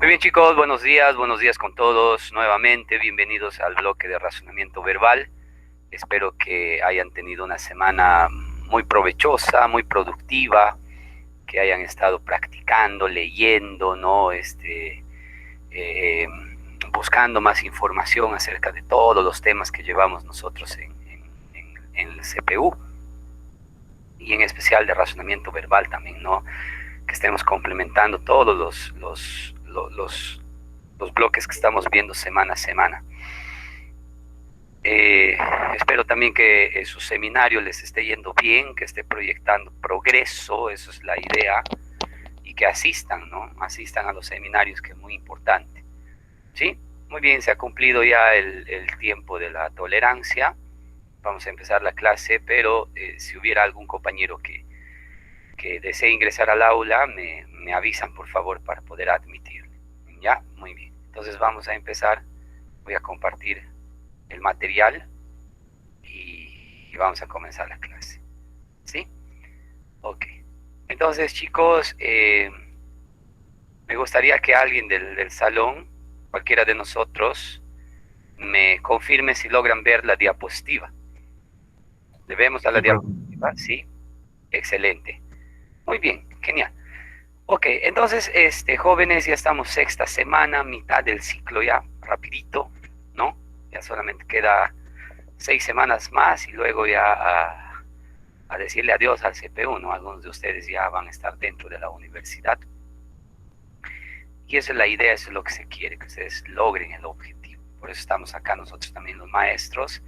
Muy bien, chicos, buenos días con todos nuevamente. Bienvenidos al bloque de razonamiento verbal. Espero que hayan tenido una semana muy provechosa, muy productiva, que hayan estado practicando, leyendo, ¿no? Eh, Buscando más información acerca de todos los temas que llevamos nosotros en el CPU y en especial de razonamiento verbal también, ¿no? Que estemos complementando todos los bloques que estamos viendo semana a semana. Espero también que su seminario les esté yendo bien, que esté proyectando progreso, eso es la idea, y que asistan, ¿no? Asistan a los seminarios, que es muy importante. ¿Sí? Muy bien, se ha cumplido ya el tiempo de la tolerancia. Vamos a empezar la clase, pero si hubiera algún compañero que desee ingresar al aula, me avisan, por favor, para poder admitirle. ¿Ya? Muy bien. Entonces vamos a empezar. Voy a compartir el material y vamos a comenzar la clase. ¿Sí? Ok. Entonces, chicos, me gustaría que alguien del salón, cualquiera de nosotros, me confirme si logran ver la diapositiva. ¿Le vemos a la Sí, profe. diapositiva? Sí. Excelente. Muy bien, genial. Ok, entonces, jóvenes, ya estamos sexta semana, mitad del ciclo ya, rapidito, ¿no? Ya solamente queda 6 semanas más y luego ya a decirle adiós al CPU, ¿no? Algunos de ustedes ya van a estar dentro de la universidad. Y esa es la idea, eso es lo que se quiere, que ustedes logren el objetivo. Por eso estamos acá nosotros también los maestros,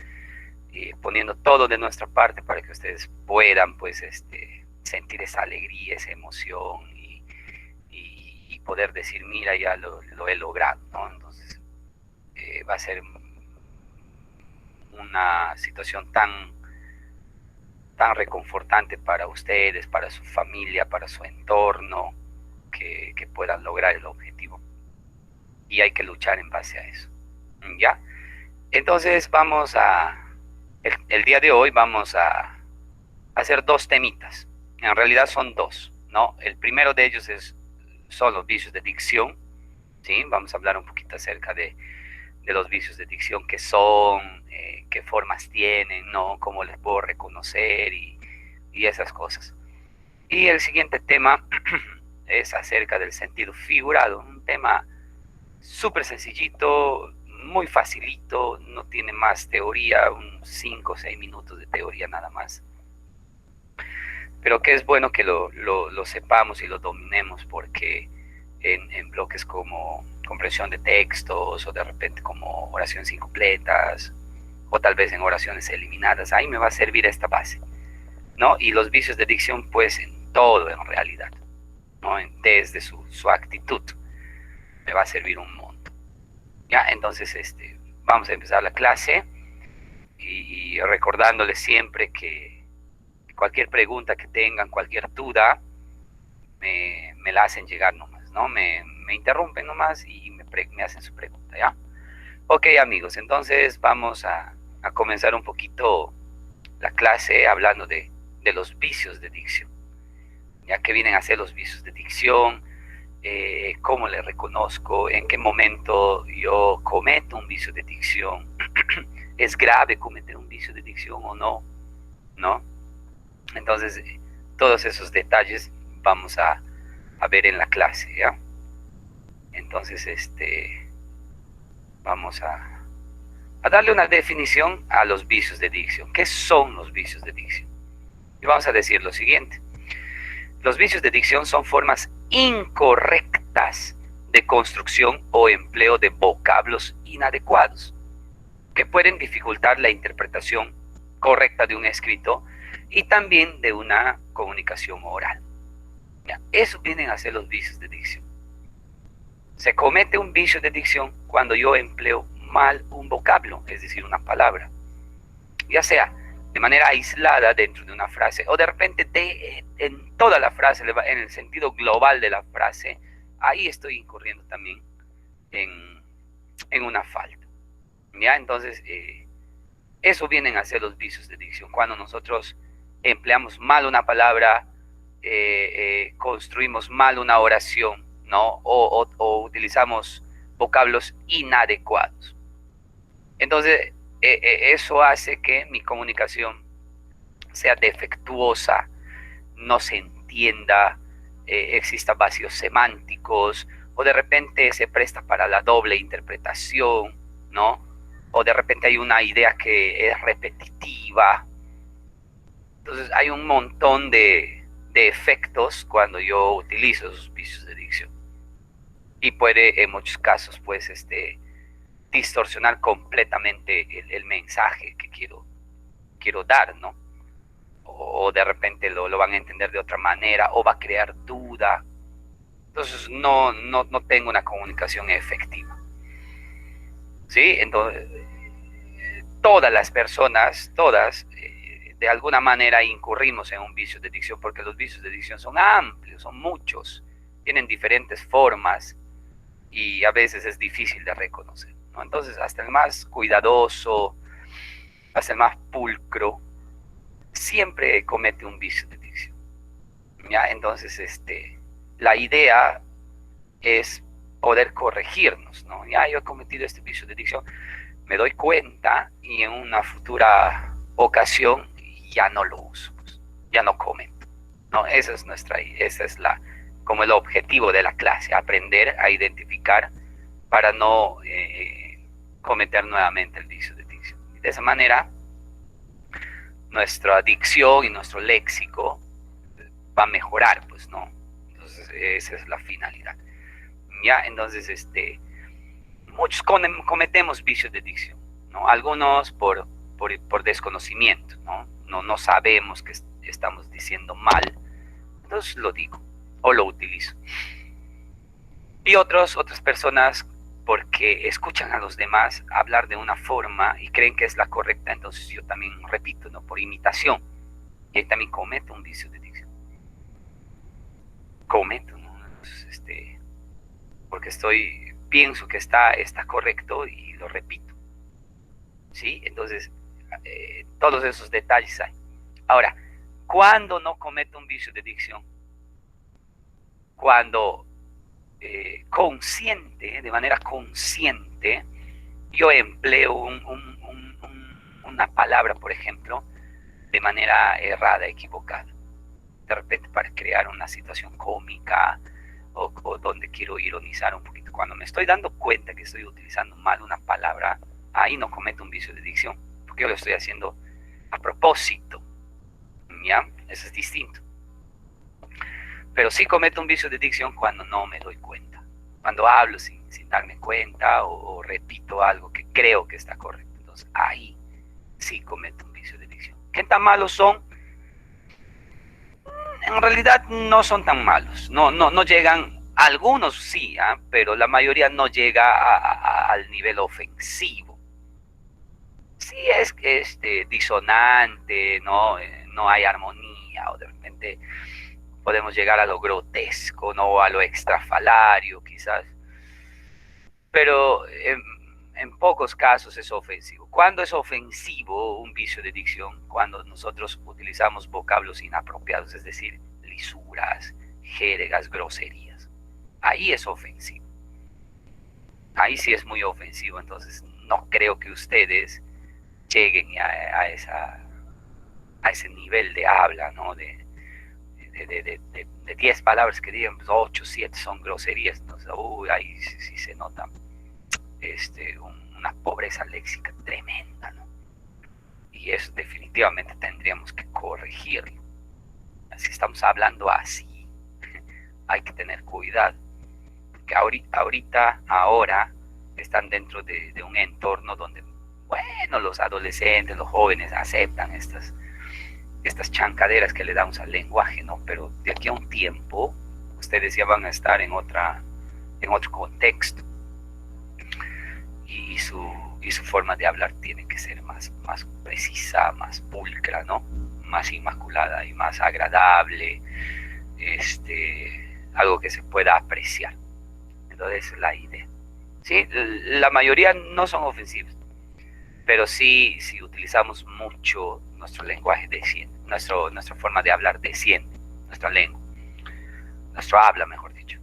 poniendo todo de nuestra parte para que ustedes puedan, pues, sentir esa alegría, esa emoción y poder decir, mira, ya lo he logrado, ¿no? Entonces, va a ser una situación tan reconfortante para ustedes, para su familia, para su entorno, que puedan lograr el objetivo. Y hay que luchar en base a eso. ¿Ya? Entonces el día de hoy vamos a hacer dos temitas. En realidad son dos, ¿no? El primero de ellos son los vicios de dicción, ¿sí? Vamos a hablar un poquito acerca de los vicios de dicción, qué son, qué formas tienen, ¿no? Cómo les puedo reconocer y esas cosas. Y el siguiente tema es acerca del sentido figurado, un tema súper sencillito, muy facilito, no tiene más teoría, unos 5 o 6 minutos de teoría nada más. Pero que es bueno que lo sepamos y lo dominemos, porque en bloques como comprensión de textos o de repente como oraciones incompletas o tal vez en oraciones eliminadas, ahí me va a servir esta base, ¿no? Y los vicios de dicción, pues en todo en realidad, ¿no? Desde su actitud me va a servir un montón. Ya, entonces vamos a empezar la clase y recordándoles siempre que cualquier pregunta que tengan, cualquier duda, me la hacen llegar nomás, ¿no? Me interrumpen nomás y me hacen su pregunta, ¿ya? Ok, amigos, entonces vamos a comenzar un poquito la clase hablando de los vicios de dicción. ¿Ya? ¿Qué vienen a ser los vicios de dicción? ¿Cómo le reconozco? ¿En qué momento yo cometo un vicio de dicción? ¿Es grave cometer un vicio de dicción o no? ¿No? Entonces, todos esos detalles vamos a ver en la clase, ¿ya? Entonces, vamos a darle una definición a los vicios de dicción. ¿Qué son los vicios de dicción? Y vamos a decir lo siguiente. Los vicios de dicción son formas incorrectas de construcción o empleo de vocablos inadecuados que pueden dificultar la interpretación correcta de un escrito y también de una comunicación oral. Ya, eso vienen a ser los vicios de dicción. Se comete un vicio de dicción cuando yo empleo mal un vocablo, es decir, una palabra, ya sea de manera aislada dentro de una frase o de repente en toda la frase, en el sentido global de la frase. Ahí estoy incurriendo también en una falta. ¿Ya? Entonces, eso vienen a ser los vicios de dicción. Cuando nosotros empleamos mal una palabra, construimos mal una oración, ¿no? O utilizamos vocablos inadecuados. Entonces, eso hace que mi comunicación sea defectuosa, no se entienda, existan vacíos semánticos, o de repente se presta para la doble interpretación, ¿no? O de repente hay una idea que es repetitiva. Entonces hay un montón de efectos cuando yo utilizo esos vicios de dicción. Y puede en muchos casos, pues, distorsionar completamente el mensaje que quiero dar, ¿no? O de repente lo van a entender de otra manera, o va a crear duda. Entonces no tengo una comunicación efectiva. ¿Sí? Entonces, todas las personas, todas, de alguna manera incurrimos en un vicio de dicción, porque los vicios de dicción son amplios, son muchos, tienen diferentes formas y a veces es difícil de reconocer, ¿no? Entonces, hasta el más cuidadoso, hasta el más pulcro, siempre comete un vicio de dicción, ¿ya? Entonces, la idea es poder corregirnos, ¿no? Ya yo he cometido este vicio de dicción, me doy cuenta y en una futura ocasión ya no lo uso, pues, ya no comento, ¿no? Esa es como el objetivo de la clase, aprender a identificar para no cometer nuevamente el vicio de dicción. Y de esa manera, nuestra dicción y nuestro léxico va a mejorar, pues, ¿no? Entonces, esa es la finalidad. Ya, entonces, muchos cometemos vicios de dicción, ¿no? Algunos por desconocimiento, ¿no? No sabemos que estamos diciendo mal, entonces lo digo o lo utilizo. Y otras personas porque escuchan a los demás hablar de una forma y creen que es la correcta, entonces yo también repito, ¿no? Por imitación. Y ahí también cometo un vicio de dicción. Cometo, ¿no? Entonces, porque pienso que está correcto y lo repito. ¿Sí? Entonces, todos esos detalles hay. Ahora, ¿cuándo no cometo un vicio de dicción? Cuando de manera consciente, yo empleo una palabra, por ejemplo, de manera errada, equivocada. De repente para crear una situación cómica o donde quiero ironizar un poquito. Cuando me estoy dando cuenta que estoy utilizando mal una palabra, ahí no cometo un vicio de dicción, porque yo lo estoy haciendo a propósito. ¿Ya? Eso es distinto. Pero sí cometo un vicio de dicción cuando no me doy cuenta. Cuando hablo sin darme cuenta o repito algo que creo que está correcto. Entonces ahí sí cometo un vicio de dicción. ¿Qué tan malos son? En realidad no son tan malos. No llegan, algunos sí, pero la mayoría no llega al nivel ofensivo. Sí es disonante, no hay armonía, o de repente podemos llegar a lo grotesco, ¿no? A lo extrafalario, quizás. Pero en pocos casos es ofensivo. ¿Cuándo es ofensivo un vicio de dicción? Cuando nosotros utilizamos vocablos inapropiados, es decir, lisuras, jergas, groserías. Ahí es ofensivo. Ahí sí es muy ofensivo. Entonces, no creo que ustedes lleguen a ese nivel de habla, ¿no? De 10 palabras que digan, pues 8, 7 son groserías. Entonces, ahí sí se nota una pobreza léxica tremenda, ¿no? Y eso definitivamente tendríamos que corregirlo. Si estamos hablando así, hay que tener cuidado, porque ahora están dentro de un entorno donde, bueno, los adolescentes, los jóvenes aceptan estas chancaderas que le damos al lenguaje, ¿no? Pero de aquí a un tiempo, ustedes ya van a estar en otro contexto. Y su forma de hablar tiene que ser más precisa, más pulcra, ¿no? Más inmaculada y más agradable, algo que se pueda apreciar. Entonces, la idea. ¿Sí? La mayoría no son ofensivos, pero sí, si utilizamos mucho nuestro lenguaje desciende, nuestra forma de hablar desciende, nuestra lengua, nuestro habla, mejor dicho.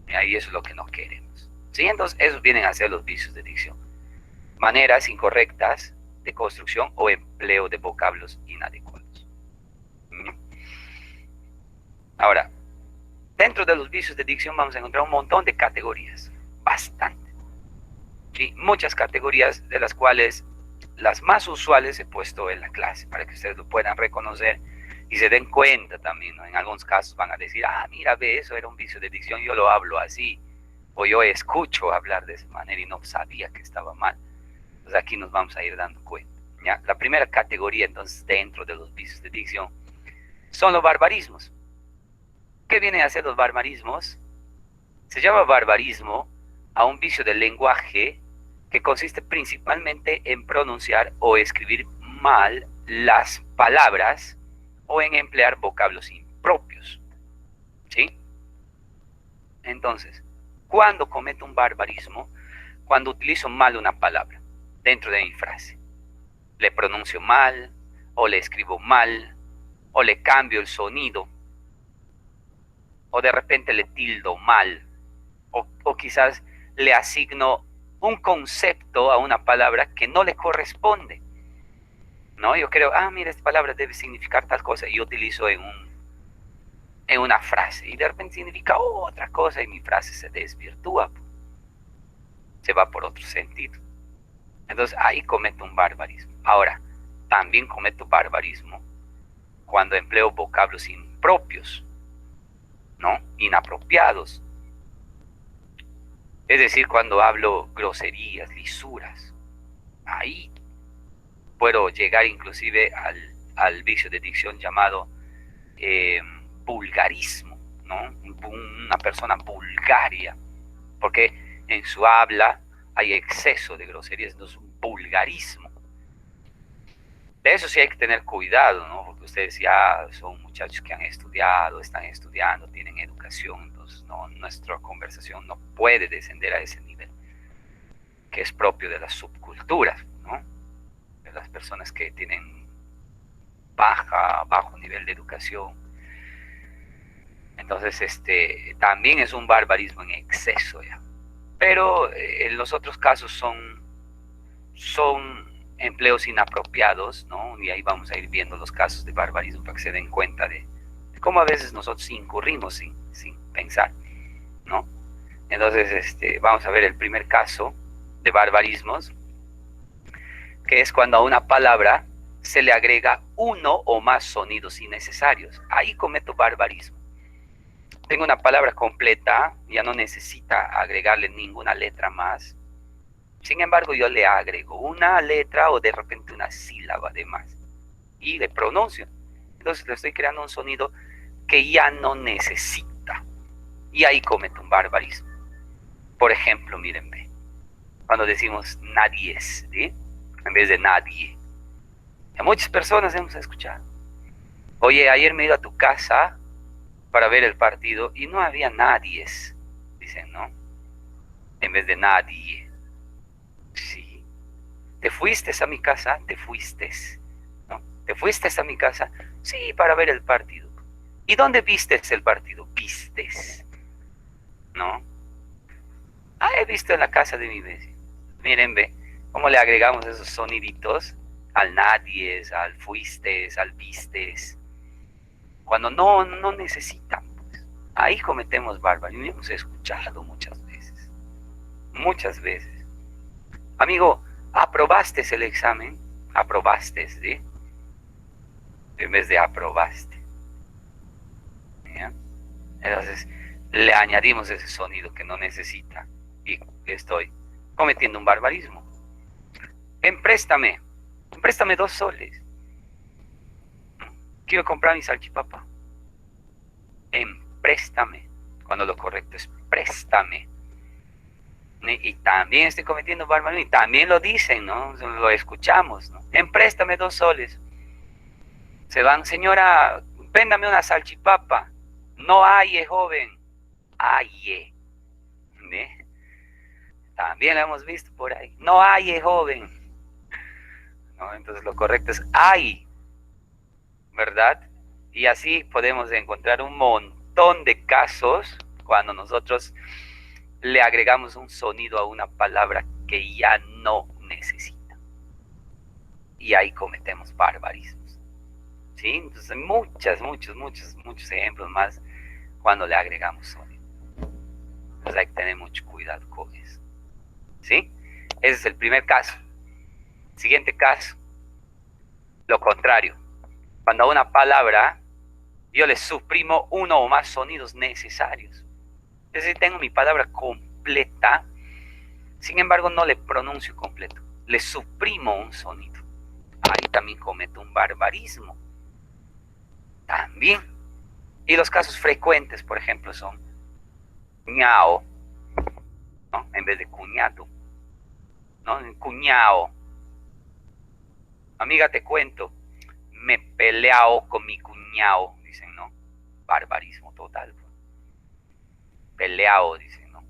Y ahí eso es lo que no queremos. ¿Sí? Entonces, esos vienen a ser los vicios de dicción. Maneras incorrectas de construcción o empleo de vocablos inadecuados. Ahora, dentro de los vicios de dicción vamos a encontrar un montón de categorías, bastante. ¿Sí? Muchas categorías de las cuales las más usuales he puesto en la clase para que ustedes lo puedan reconocer y se den cuenta también, ¿no? En algunos casos van a decir, mira, ve, eso era un vicio de dicción, yo lo hablo así, o yo escucho hablar de esa manera y no sabía que estaba mal. Entonces aquí nos vamos a ir dando cuenta. ¿Ya? La primera categoría entonces dentro de los vicios de dicción son los barbarismos. ¿Qué vienen a ser los barbarismos? Se llama barbarismo a un vicio del lenguaje que consiste principalmente en pronunciar o escribir mal las palabras o en emplear vocablos impropios. ¿Sí? Entonces, ¿cuándo cometo un barbarismo? Cuando utilizo mal una palabra dentro de mi frase. Le pronuncio mal, o le escribo mal, o le cambio el sonido, o de repente le tildo mal, o quizás le asigno un concepto a una palabra que no le corresponde. ¿No? Yo creo, mira, esta palabra debe significar tal cosa, y yo utilizo en una frase, y de repente significa otra cosa, y mi frase se desvirtúa, se va por otro sentido. Entonces ahí cometo un barbarismo. Ahora, también cometo barbarismo cuando empleo vocablos impropios, ¿no? Inapropiados. Es decir, cuando hablo groserías, lisuras. Ahí puedo llegar inclusive al vicio de dicción llamado vulgarismo, ¿no? Una persona vulgaria, porque en su habla hay exceso de groserías, entonces un vulgarismo. De eso sí hay que tener cuidado, ¿no? Porque ustedes ya son muchachos que han estudiado, están estudiando, tienen educación, entonces no, nuestra conversación no puede descender a ese nivel, que es propio de las subculturas, ¿no? De las personas que tienen bajo nivel de educación. Entonces, también es un barbarismo en exceso ya. Pero en los otros casos son empleos inapropiados, ¿no? Y ahí vamos a ir viendo los casos de barbarismo para que se den cuenta de cómo a veces nosotros incurrimos sin pensar, ¿no? Entonces, vamos a ver el primer caso de barbarismos, que es cuando a una palabra se le agrega uno o más sonidos innecesarios. Ahí cometo barbarismo. Tengo una palabra completa, ya no necesita agregarle ninguna letra más. Sin embargo, yo le agrego una letra o de repente una sílaba de más y le pronuncio. Entonces le estoy creando un sonido que ya no necesita. Y ahí cometo un barbarismo. Por ejemplo, mírenme, cuando decimos nadie es, ¿sí? En vez de nadie. A muchas personas hemos escuchado. Oye, ayer me he ido a tu casa para ver el partido y no había nadie, dicen, ¿no? En vez de nadie. Sí. ¿Te fuiste a mi casa? Te fuiste, ¿no? ¿Te fuiste a mi casa? Sí, para ver el partido. ¿Y dónde vistes el partido? Vistes, ¿no? He visto en la casa de mi vecino. Miren, ve, cómo le agregamos esos soniditos al nadie, al fuiste, al vistes, cuando no necesitan, pues. Ahí cometemos barbarismo. Hemos escuchado muchas veces. Amigo, ¿aprobaste el examen? Aprobaste, ¿sí? En vez de aprobaste. ¿Ya? Entonces, le añadimos ese sonido que no necesita y estoy cometiendo un barbarismo. Empréstame 2 soles. Quiero comprar mi salchipapa. Empréstame, cuando lo correcto es préstame. Y también estoy cometiendo barbarismo, y también lo dicen, ¿no? Lo escuchamos, ¿no? Empréstame 2 soles. Se van, señora, véndame una salchipapa. No hay, joven. Hay. ¿Ve? También lo hemos visto por ahí. No hay, joven. ¿No? Entonces lo correcto es hay, ¿verdad? Y así podemos encontrar un montón de casos cuando nosotros le agregamos un sonido a una palabra que ya no necesita. Y ahí cometemos barbarismos. ¿Sí? Entonces, muchos ejemplos más cuando le agregamos sonido. Entonces hay que tener mucho cuidado con eso. ¿Sí? Ese es el primer caso. Siguiente caso, lo contrario. Cuando a una palabra yo le suprimo uno o más sonidos necesarios. Es decir, tengo mi palabra completa, sin embargo no le pronuncio completo. Le suprimo un sonido. Ahí también cometo un barbarismo. También. Y los casos frecuentes, por ejemplo, son cuñao, ¿no? En vez de cuñado, ¿no? Cuñao. Amiga, te cuento, me he peleado con mi cuñado, dicen, ¿no? Barbarismo total. Peleado, dicen, ¿no?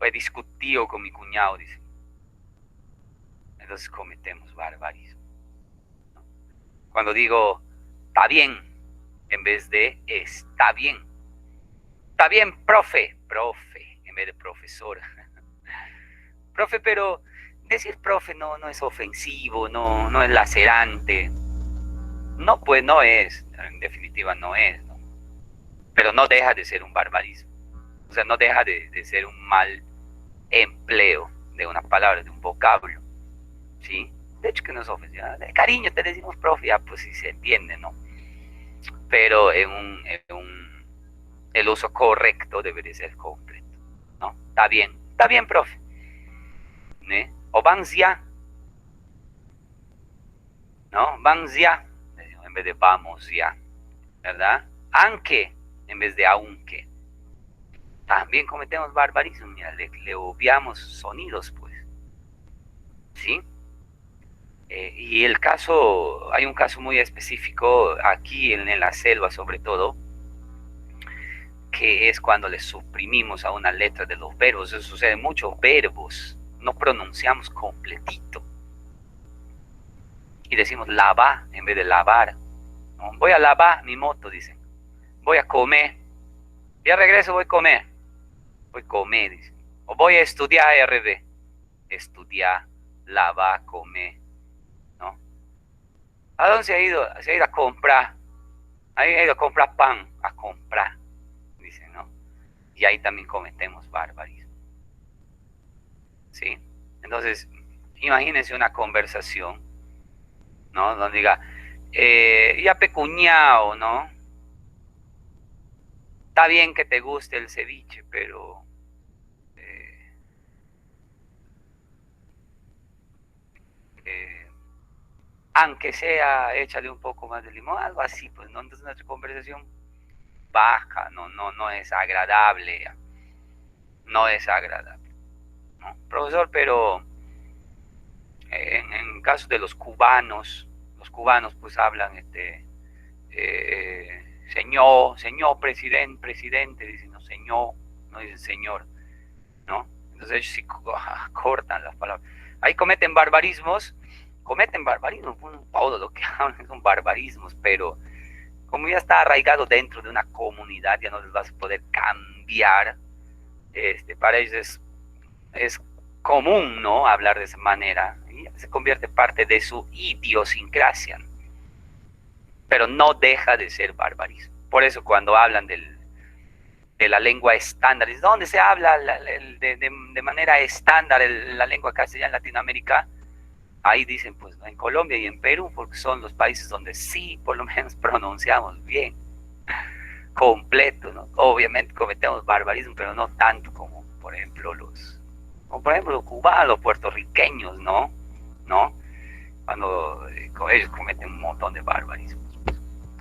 He discutido con mi cuñado, dicen. Entonces cometemos barbarismo, ¿no? Cuando digo, está bien, en vez de está bien. Está bien, profe, en vez de profesor. Profe, pero decir profe no es ofensivo, no es lacerante. No, pues no es, en definitiva no es, ¿no? Pero no deja de ser un barbarismo. O sea, no deja de ser un mal empleo de una palabra, de un vocablo, ¿sí? De hecho que no es ofensivo. De cariño te decimos profe, ya pues sí se entiende, ¿no? Pero el uso correcto debe de ser completo, ¿no? Está bien, profe. ¿Ne? O vamos ya, ¿no? Vamos ya, en vez de vamos ya, ¿verdad? Aunque, en vez de aunque. También cometemos barbarismo, mira, le obviamos sonidos, pues, ¿sí? Y hay un caso muy específico aquí en la selva sobre todo, que es cuando le suprimimos a una letra de los verbos. Eso sucede mucho, verbos, no pronunciamos completito. Y decimos lavar en vez de lavar, ¿no? Voy a lavar mi moto, dicen. Voy a comer. Ya regreso, voy a comer. Voy a comer, dicen. O voy a estudiar RD. Estudiar, lavar, comer, ¿no? ¿A dónde se ha ido? Se ha ido a comprar. Ha ido a comprar pan, a comprar, dicen, ¿no? Y ahí también cometemos barbarismo. ¿Sí? Entonces, imagínense una conversación, ¿no? Donde diga, ya pecuñao, ¿no? Está bien que te guste el ceviche, pero aunque sea échale un poco más de limón, algo así, pues, ¿no? Entonces nuestra conversación baja, no es agradable, no es agradable, ¿no? Profesor, pero en caso de los cubanos pues hablan señor presidente, dicen, no, señor, no dicen señor, ¿no? Entonces ellos sí cortan las palabras. Ahí cometen barbarismos, todo lo que hablan son barbarismos, pero como ya está arraigado dentro de una comunidad, ya no les vas a poder cambiar. Para ellos es común, ¿no? Hablar de esa manera, y se convierte parte de su idiosincrasia, ¿no? Pero no deja de ser barbarismo. Por eso cuando hablan de la lengua estándar, ¿dónde se habla de manera estándar la lengua castellana en Latinoamérica? Ahí dicen, pues, en Colombia y en Perú, porque son los países donde sí, por lo menos, pronunciamos bien, completo, ¿no? Obviamente cometemos barbarismo, pero no tanto como, por ejemplo, los cubanos, los puertorriqueños, ¿no? Cuando ellos cometen un montón de barbarismos.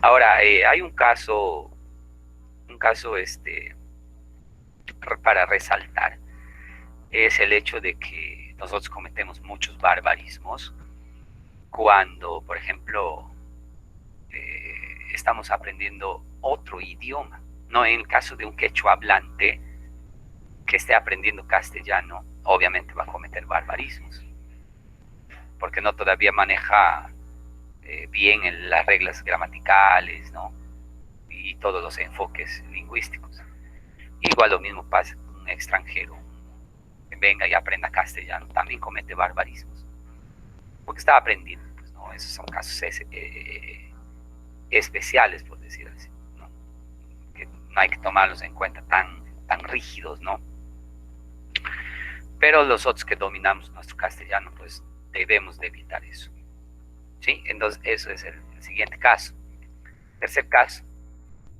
Ahora, hay un caso para resaltar, es el hecho de que nosotros cometemos muchos barbarismos cuando, por ejemplo, estamos aprendiendo otro idioma, ¿no? En el caso de un quechua hablante que esté aprendiendo castellano, obviamente va a cometer barbarismos, porque no todavía maneja bien las reglas gramaticales, ¿no? Y todos los enfoques lingüísticos. Igual lo mismo pasa con un extranjero que venga y aprenda castellano, también comete barbarismos, porque está aprendiendo. Pues, ¿no? Esos son casos especiales, por decir así, ¿no? Que no hay que tomarlos en cuenta tan rígidos, ¿no? Pero los otros que dominamos nuestro castellano, pues debemos de evitar eso, ¿sí? Entonces, eso es el siguiente caso. Tercer caso,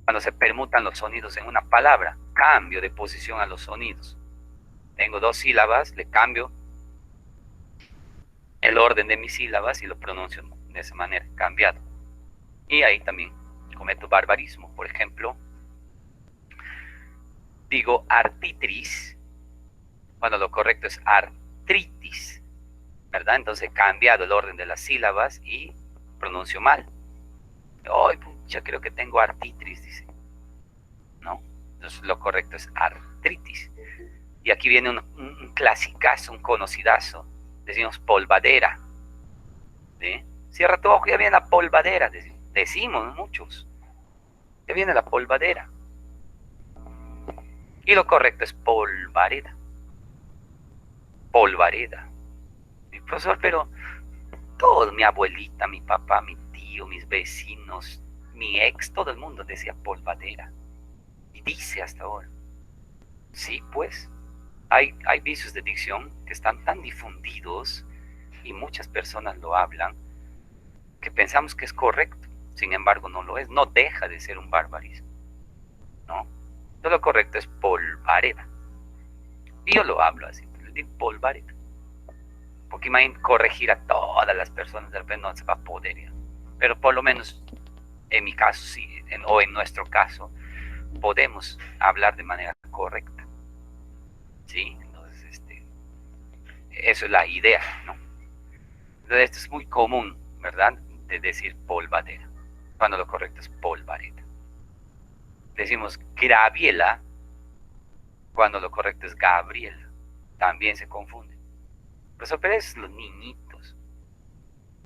cuando se permutan los sonidos en una palabra, cambio de posición a los sonidos. Tengo dos sílabas, le cambio el orden de mis sílabas y lo pronuncio de esa manera, cambiado. Y ahí también cometo barbarismo. Por ejemplo, digo artitris, cuando lo correcto es artritis, ¿verdad? Entonces he cambiado el orden de las sílabas y pronuncio mal. Ay, pucha, creo que tengo artitris, dice. No, entonces lo correcto es artritis. Y aquí viene un clasicazo, un conocidazo. Decimos polvadera. ¿Sí? Cierra tu ojo, ya viene la polvadera. Decimos muchos. Ya viene la polvadera. Y lo correcto es polvareda. Polvareda. Mi profesor, pero todos, mi abuelita, mi papá, mi tío, mis vecinos, mi ex, todo el mundo decía polvadera. Y dice hasta ahora. Sí, pues. Hay vicios de dicción que están tan difundidos y muchas personas lo hablan que pensamos que es correcto. Sin embargo, no lo es. No deja de ser un barbarismo, ¿no? Todo lo correcto es polvareda. Y yo lo hablo así, les digo polvareda. Porque imagínate corregir a todas las personas, de repente no se va a poder ya. Pero por lo menos en mi caso, sí, o en nuestro caso, podemos hablar de manera correcta. ¿Sí? Entonces, eso es la idea, ¿no? Entonces, esto es muy común, ¿verdad? De decir polvadera, cuando lo correcto es polvareda. Decimos Graviela, cuando lo correcto es Gabriela. También se confunde. Pero es los niñitos.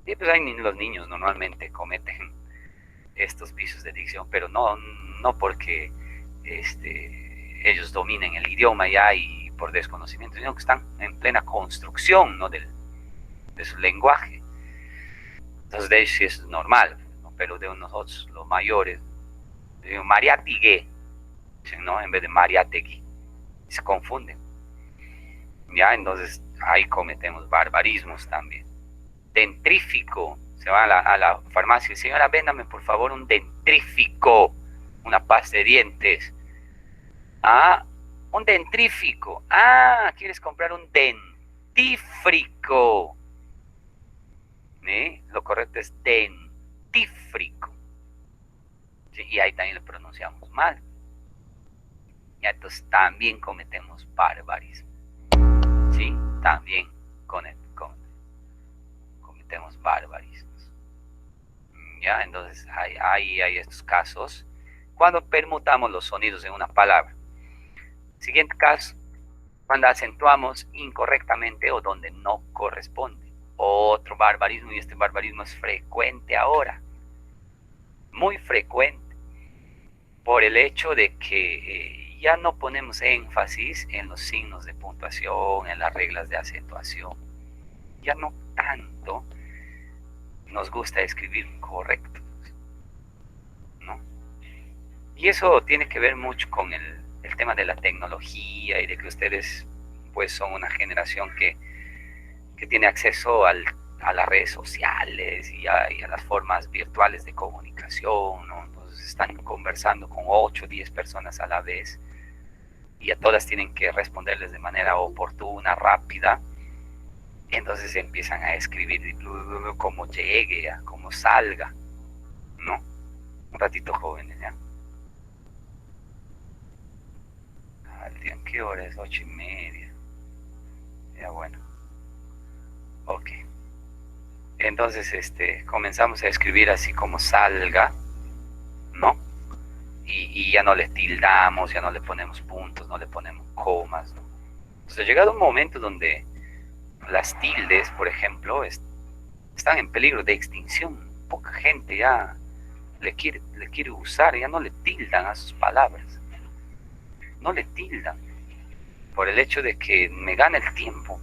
Y pues los niños normalmente cometen estos vicios de dicción, pero no porque ellos dominen el idioma ya y por desconocimiento, sino que están en plena construcción, ¿no? de su lenguaje. Entonces de ellos sí es normal, ¿no? Pero de nosotros, los mayores, digo Mariatigüe, ¿no? En vez de Mariategui, se confunden. Ya, entonces ahí cometemos barbarismos también. Dentrífico, se va a la farmacia y dice, señora, véndame por favor un dentrífico, una pasta de dientes. Ah, un dentrífico. Ah, ¿quieres comprar un dentífrico? ¿Eh? Lo correcto es dentífrico. ¿Sí? Y ahí también lo pronunciamos mal. Y entonces también cometemos barbarismo. ¿Sí? También cometemos barbarismos. ¿Ya? Entonces hay estos casos cuando permutamos los sonidos en una palabra. Siguiente caso, cuando acentuamos incorrectamente o donde no corresponde. Otro barbarismo, y este barbarismo es frecuente ahora, muy frecuente, por el hecho de que ya no ponemos énfasis en los signos de puntuación, en las reglas de acentuación. Ya no tanto nos gusta escribir correcto, ¿no? Y eso tiene que ver mucho con el tema de la tecnología y de que ustedes pues son una generación que tiene acceso a las redes sociales y a las formas virtuales de comunicación, ¿no? Entonces están conversando con 8 o 10 personas a la vez y a todas tienen que responderles de manera oportuna, rápida. Entonces empiezan a escribir como llegue, como salga, ¿no? Un ratito, jóvenes, ¿ya? ¿Qué hora es? 8:30. Ya, bueno. Ok. Entonces, comenzamos a escribir así como salga, ¿no? Y ya no le tildamos, ya no le ponemos puntos, no le ponemos comas, ¿no? Entonces, ha llegado un momento donde las tildes, por ejemplo, están en peligro de extinción. Poca gente ya le quiere usar, ya no le tildan a sus palabras. no le tildan, por el hecho de que me gana el tiempo.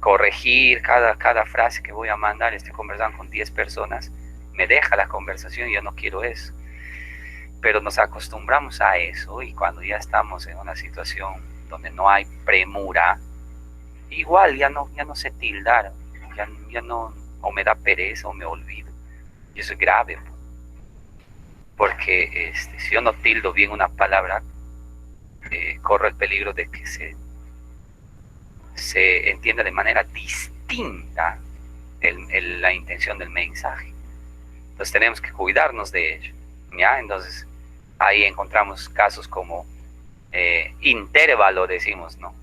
Corregir cada frase que voy a mandar, estoy conversando con 10 personas, me deja la conversación y yo no quiero eso. Pero nos acostumbramos a eso y cuando ya estamos en una situación donde no hay premura, igual ya no sé tildar, ya no, o me da pereza o me olvido. Y eso es grave, porque si yo no tildo bien una palabra, corro el peligro de que se entienda de manera distinta la intención del mensaje. Entonces tenemos que cuidarnos de ello, ¿ya? Entonces ahí encontramos casos como intervalo, decimos, ¿no?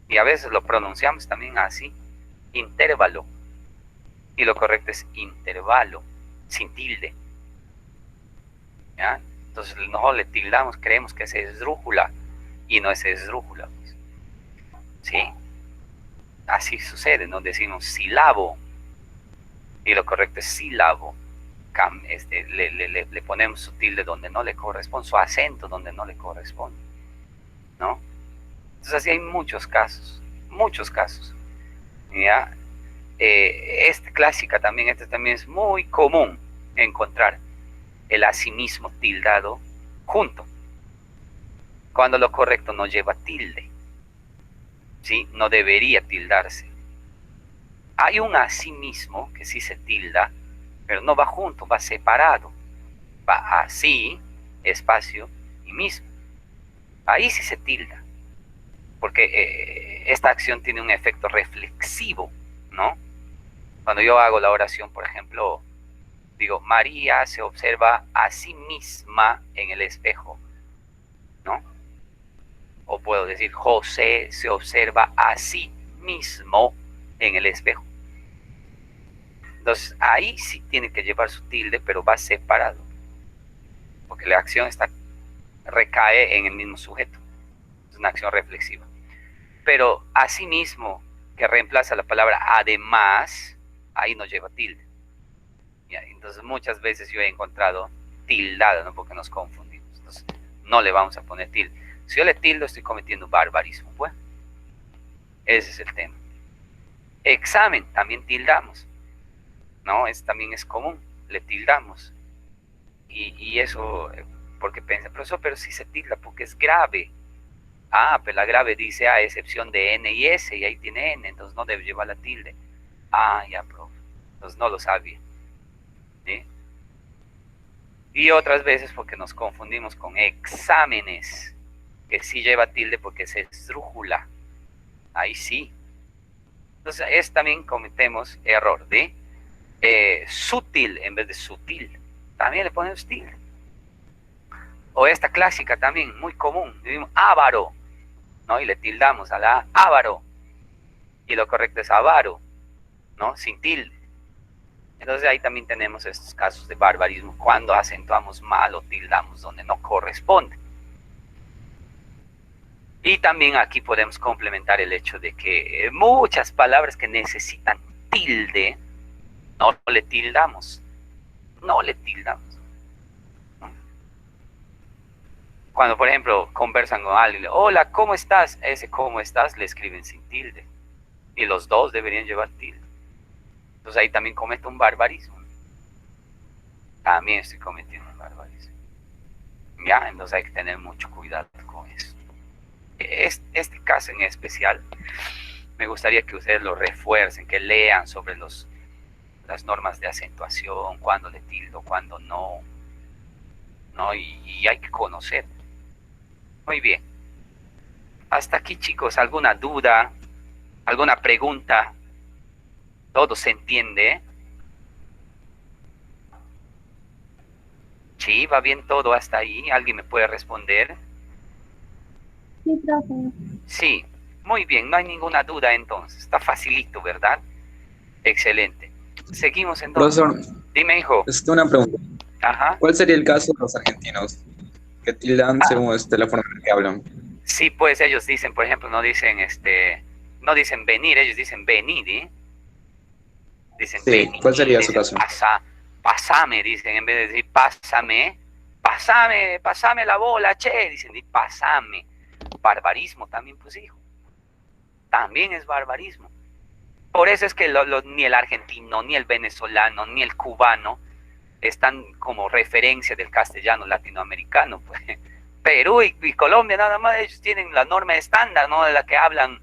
Y a veces lo pronunciamos también así, intervalo. Y lo correcto es intervalo, sin tilde, ¿ya? Entonces nosotros le tildamos, creemos que es esdrújula, y no es esdrújula, pues. ¿Sí? Así sucede, ¿no? Decimos sílabo, y lo correcto es sílabo. Le ponemos su tilde donde no le corresponde, su acento donde no le corresponde, ¿no? Entonces así hay muchos casos, ¿ya? Clásica también, este también es muy común encontrar el asimismo tildado junto, cuando lo correcto no lleva tilde, ¿sí? No debería tildarse. Hay un asimismo que sí se tilda, pero no va junto, va separado, va así, espacio y mismo. Ahí sí se tilda, porque esta acción tiene un efecto reflexivo, ¿no? Cuando yo hago la oración, por ejemplo, digo, María se observa a sí misma en el espejo, ¿no? O puedo decir, José se observa a sí mismo en el espejo. Entonces, ahí sí tiene que llevar su tilde, pero va separado, porque la acción recae en el mismo sujeto. Es una acción reflexiva. Pero asimismo, que reemplaza la palabra además, ahí no lleva tilde. ¿Ya? Entonces, muchas veces yo he encontrado tildada, ¿no? Porque nos confundimos. Entonces, no le vamos a poner tilde. Si yo le tildo, estoy cometiendo barbarismo, pues. Ese es el tema. Examen, también tildamos, ¿no? También es común, le tildamos. Y eso, porque piensa, profesor, pero si se tilda, porque es grave. Ah, pero la grave dice a excepción de N y S, y ahí tiene N, entonces no debe llevar la tilde. Ah, ya, profe. Entonces no lo sabía. ¿Sí? Y otras veces porque nos confundimos con exámenes, que sí lleva tilde porque es esdrújula. Ahí sí. Entonces también cometemos error de sutil en vez de sutil. También le ponemos tilde. O esta clásica también, muy común, decimos avaro, ¿no? Y le tildamos a la avaro. Y lo correcto es avaro, ¿no? Sin tilde. Entonces ahí también tenemos estos casos de barbarismo, cuando acentuamos mal o tildamos donde no corresponde. Y también aquí podemos complementar el hecho de que muchas palabras que necesitan tilde, no le tildamos. Cuando, por ejemplo, conversan con alguien, hola, ¿cómo estás? Ese ¿cómo estás? Le escriben sin tilde. Y los dos deberían llevar tilde. Entonces ahí también cometo un barbarismo. También estoy cometiendo un barbarismo. ¿Ya? Entonces hay que tener mucho cuidado con eso. Este caso en especial, me gustaría que ustedes lo refuercen, que lean sobre las normas de acentuación, cuándo le tildo, cuándo no, y hay que conocer. Muy bien. Hasta aquí, chicos, ¿alguna duda? ¿Alguna pregunta? ¿Todo se entiende? Sí, va bien todo hasta ahí. ¿Alguien me puede responder? Sí, profe. Sí, muy bien, no hay ninguna duda entonces. Está facilito, ¿verdad? Excelente. Seguimos entonces. Profesor, dime, hijo. una pregunta. Ajá. ¿Cuál sería el caso de los argentinos que tildan según la forma en la que hablan? Sí, pues ellos dicen, por ejemplo, no dicen venir, ellos dicen venir, ¿eh? Dicen sí, venir. ¿cuál sería su caso? Pásame, dicen, en vez de decir pásame, Pásame la bola, che, dicen, y pásame. Barbarismo también, pues hijo. También es barbarismo. Por eso es que ni el argentino, ni el venezolano, ni el cubano están como referencia del castellano latinoamericano. Pues. Perú y Colombia nada más, ellos tienen la norma estándar, ¿no? De la que hablan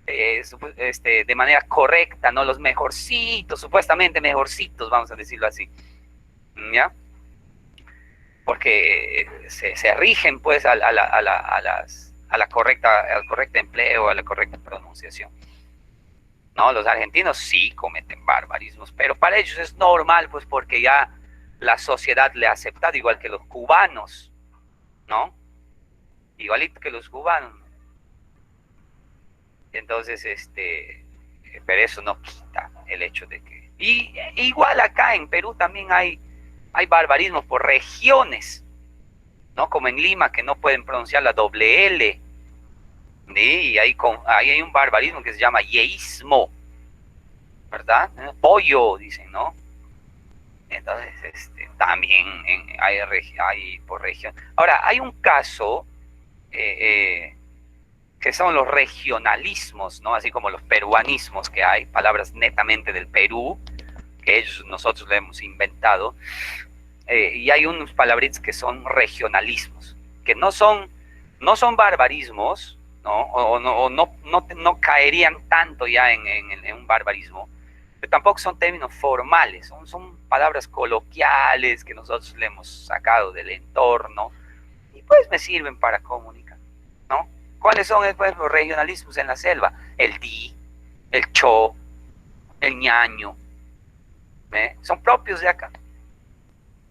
de manera correcta, ¿no? Los mejorcitos, supuestamente mejorcitos, vamos a decirlo así. ¿Ya? Porque se rigen pues al correcto empleo, a la correcta pronunciación. No, los argentinos sí cometen barbarismos, pero para ellos es normal, pues porque ya la sociedad le ha aceptado, igual que los cubanos, ¿no? Igualito que los cubanos. Entonces, pero eso no quita el hecho de que... Y igual acá en Perú también hay barbarismos por regiones, ¿no? Como en Lima, que no pueden pronunciar la doble L, ¿sí? Y ahí hay un barbarismo que se llama yeísmo, ¿verdad? Pollo, dicen, ¿no? Entonces, también hay por región. Ahora, hay un caso que son los regionalismos, ¿no? Así como los peruanismos, que hay palabras netamente del Perú, que nosotros lo hemos inventado, y hay unos palabritas que son regionalismos, que no son barbarismos, ¿no? O no caerían tanto ya en un barbarismo, pero tampoco son términos formales, son palabras coloquiales que nosotros le hemos sacado del entorno, y pues me sirven para comunicar, ¿no? ¿Cuáles son pues, los regionalismos en la selva? El di, el cho, el ñaño, son propios de acá,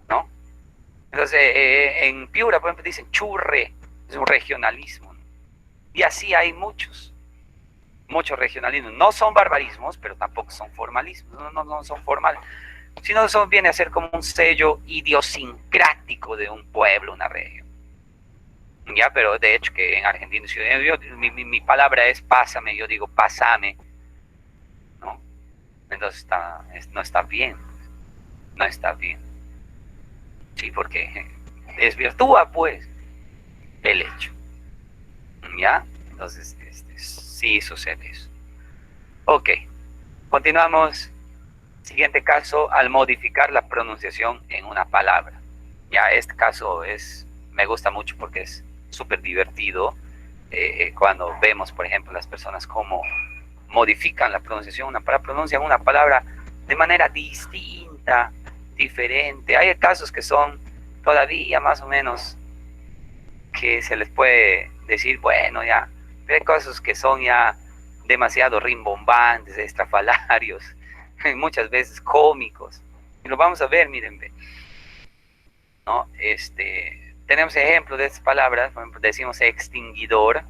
¿no? Entonces, en Piura, por ejemplo, dicen churre, es un regionalismo, ¿no? Y así hay muchos regionalismos. No son barbarismos, pero tampoco son formalismos, no son formales, sino eso viene a ser como un sello idiosincrático de un pueblo, una región. Ya, pero de hecho que en Argentina, mi palabra es pásame, yo digo pásame, ¿no? Entonces no está bien, no está bien. Sí, porque desvirtúa pues el hecho. ¿Ya? Entonces, sí sucede eso. Ok, continuamos. Siguiente caso, al modificar la pronunciación en una palabra. Ya, este caso me gusta mucho porque es súper divertido cuando vemos, por ejemplo, las personas cómo modifican la pronunciación, pronuncian una palabra de manera distinta, diferente. Hay casos que son todavía más o menos que se les puede decir, bueno, ya, pero hay casos que son ya demasiado rimbombantes, estrafalarios, muchas veces cómicos. Y lo vamos a ver, miren, ¿no? Tenemos ejemplos de estas palabras, por ejemplo, decimos extinguidor,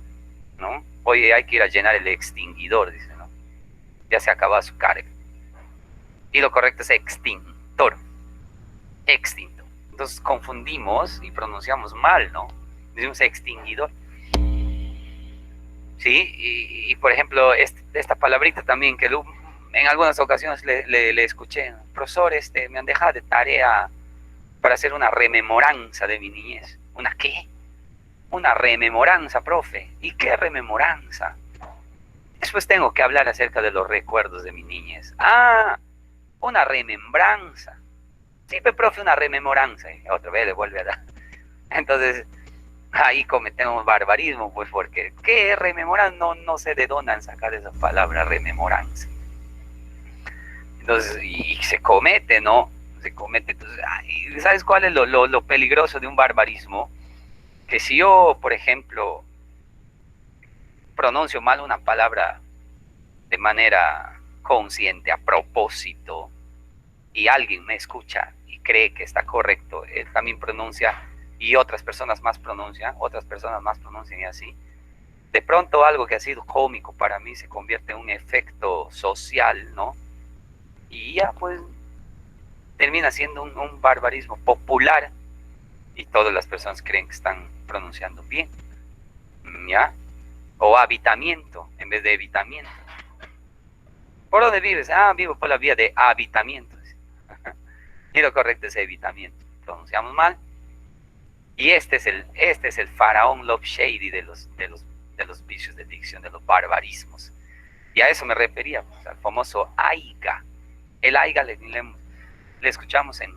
¿no? Oye, hay que ir a llenar el extinguidor, dice, ¿no? Ya se acaba su carga. Y lo correcto es extintor, extinto. Entonces confundimos y pronunciamos mal, ¿no? Decimos extinguidor. ¿Sí? Y por ejemplo, esta palabrita también, que en algunas ocasiones le escuché, profesor, me han dejado de tarea para hacer una rememoranza de mi niñez. ¿Una qué? Una rememoranza, profe. ¿Y qué rememoranza? Después tengo que hablar acerca de los recuerdos de mi niñez. Ah, una remembranza. Sí, pero profe, una rememoranza. Y otra vez le vuelve a dar. Entonces, ahí cometemos barbarismo, pues porque ¿qué es rememorar? No sé de dónde han sacado esa palabra rememoranza. Entonces, y se comete, ¿no? Se comete. Entonces, ¿sabes cuál es lo peligroso de un barbarismo? Que si yo, por ejemplo, pronuncio mal una palabra de manera consciente, a propósito, y alguien me escucha y cree que está correcto, él también pronuncia, y otras personas más pronuncian y así, de pronto algo que ha sido cómico para mí se convierte en un efecto social, ¿no? Y ya pues termina siendo un barbarismo popular y todas las personas creen que están pronunciando bien, ¿ya? O habitamiento en vez de evitamiento. ¿Por dónde vives? Ah, vivo por la vía de habitamiento. Y lo correcto es evitamiento. Pronunciamos mal Y este es el faraón Love Shady de los vicios de dicción, de los barbarismos. Y a eso me refería, pues, al famoso aiga. El aiga le escuchamos en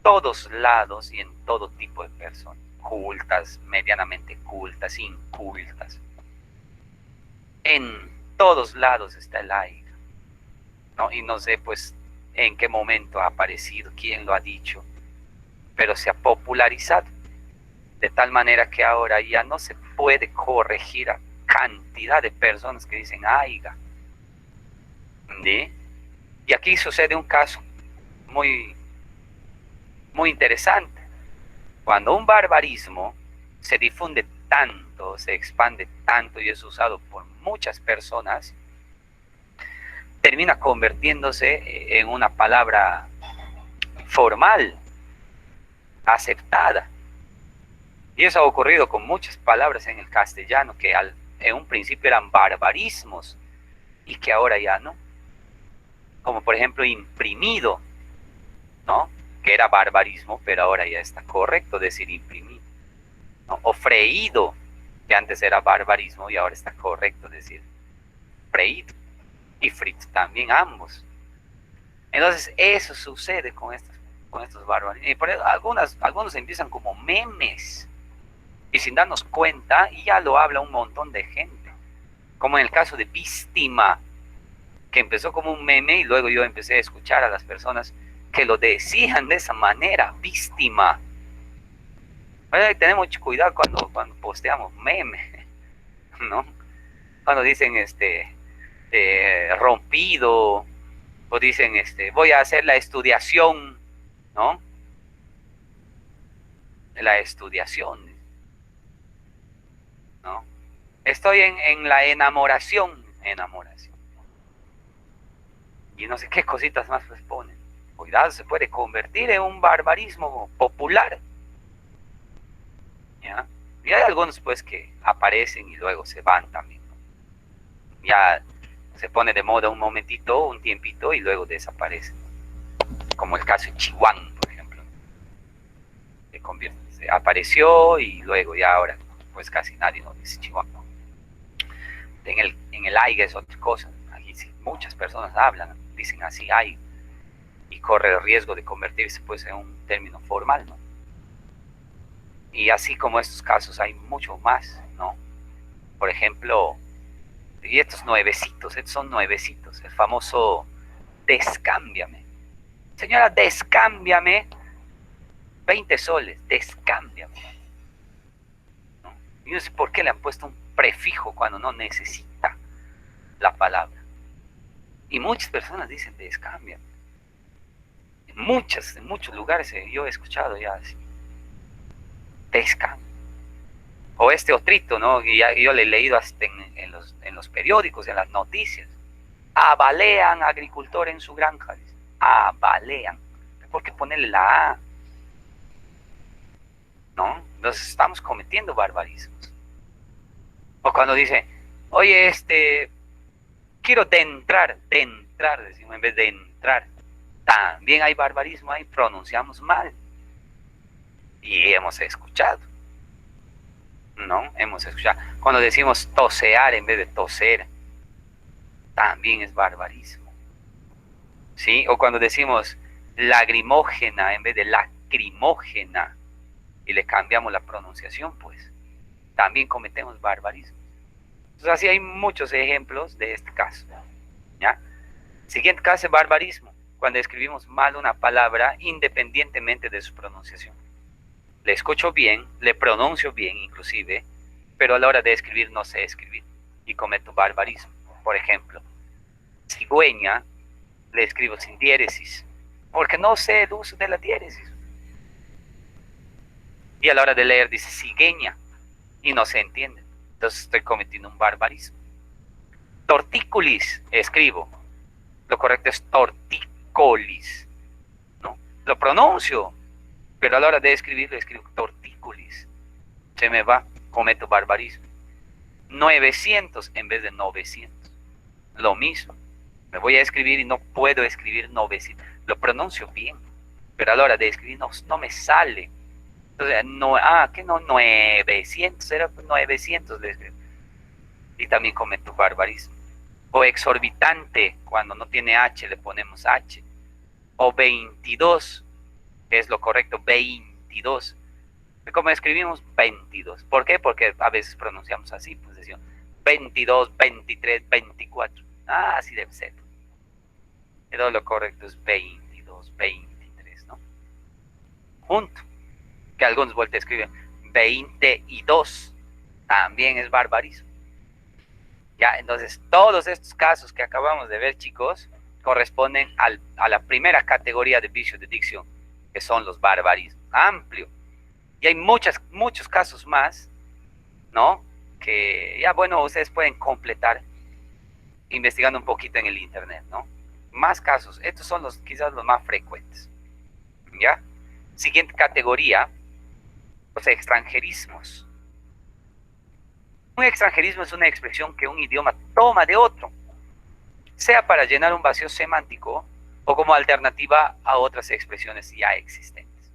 todos lados y en todo tipo de personas, cultas, medianamente cultas, incultas. En todos lados está el aiga, ¿no? Y no sé, pues, en qué momento ha aparecido, quién lo ha dicho, pero se ha popularizado de tal manera que ahora ya no se puede corregir a cantidad de personas que dicen aiga. ¿Sí? Y aquí sucede un caso muy, muy interesante. Cuando un barbarismo se difunde tanto, se expande tanto y es usado por muchas personas, termina convirtiéndose en una palabra formal, aceptada. Y eso ha ocurrido con muchas palabras en el castellano que en un principio eran barbarismos y que ahora ya no. Como por ejemplo imprimido, ¿no? Que era barbarismo, pero ahora ya está correcto decir imprimido, ¿no? O freído, que antes era barbarismo y ahora está correcto decir freído. Y frito también, ambos. Entonces eso sucede con estos barbarismos. Y por eso algunos empiezan como memes y sin darnos cuenta ya lo habla un montón de gente, como en el caso de víctima, que empezó como un meme y luego yo empecé a escuchar a las personas que lo decían de esa manera, víctima. Tenemos mucho cuidado cuando posteamos meme, ¿no? Cuando dicen rompido, o dicen voy a hacer la estudiación, ¿no? La estudiación, ¿no? Estoy en la enamoración. Y no sé qué cositas más les ponen. Cuidado, se puede convertir en un barbarismo popular. ¿Ya? Y hay algunos pues que aparecen y luego se van también, ¿no? Ya se pone de moda un momentito, un tiempito y luego desaparece. Como el caso de Chihuahua, por ejemplo. Se apareció y luego ya ahora pues casi nadie nos dice Chihuahua. En el AIGA es otra cosa. Aquí sí, muchas personas hablan, dicen así AIGA, y corre el riesgo de convertirse pues en un término formal, ¿no? Y así como estos casos hay mucho más, ¿no? Por ejemplo, y estos son nuevecitos, el famoso descámbiame. Señora, descámbiame 20 soles, descámbiame, ¿no? Y no sé por qué le han puesto un prefijo cuando no necesita la palabra. Y muchas personas dicen descámbiame. En muchos lugares yo he escuchado ya así. Descámbiame. O otrito, ¿no? Y yo le he leído hasta en los periódicos, en las noticias. Abalean agricultor en su granja. Dice. Abalean. ¿Por qué ponerle la A? ¿No? Entonces estamos cometiendo barbarismos. O cuando dice, oye, quiero entrar, decimos en vez de entrar. También hay barbarismo ahí, pronunciamos mal. Y hemos escuchado. ¿No? Hemos escuchado. Cuando decimos tosear en vez de toser, también es barbarismo. ¿Sí? O cuando decimos lagrimógena en vez de lacrimógena y le cambiamos la pronunciación, pues también cometemos barbarismo. Entonces así hay muchos ejemplos de este caso. ¿Ya? Siguiente caso es barbarismo, cuando escribimos mal una palabra independientemente de su pronunciación. Le escucho bien, le pronuncio bien inclusive, pero a la hora de escribir no sé escribir y cometo barbarismo. Por ejemplo, cigüeña, le escribo sin diéresis, porque no sé el uso de la diéresis. Y a la hora de leer dice cigueña, y no se entiende. Entonces estoy cometiendo un barbarismo. Tortícolis, escribo. Lo correcto es tortícolis, ¿no? Lo pronuncio, pero a la hora de escribir le escribo tortícolis. Se me va, cometo barbarismo. 900 en vez de 900. Lo mismo. Me voy a escribir y no puedo escribir 900. Lo pronuncio bien, pero a la hora de escribir no me sale. Entonces, no, que no, 900, era 900, le escribo. Y también cometo barbarismo. O exorbitante, cuando no tiene H le ponemos H. O 22, que es lo correcto, 22. ¿Cómo escribimos 22? ¿Por qué? Porque a veces pronunciamos así, pues decimos 22, 23, 24. Así debe ser. Pero lo correcto es 22, 23, ¿no? Junto. Que algunos vueltas escriben 22. También es barbarismo. Ya, entonces, todos estos casos que acabamos de ver, chicos, corresponden a la primera categoría de vicios de dicción, que son los barbarismos. Amplio. Y hay muchos casos más, ¿no? Que ya, bueno, ustedes pueden completar investigando un poquito en el internet, ¿no? Más casos. Estos son quizás los más frecuentes. ¿Ya? Siguiente categoría, los extranjerismos. Un extranjerismo es una expresión que un idioma toma de otro, sea para llenar un vacío semántico o como alternativa a otras expresiones ya existentes.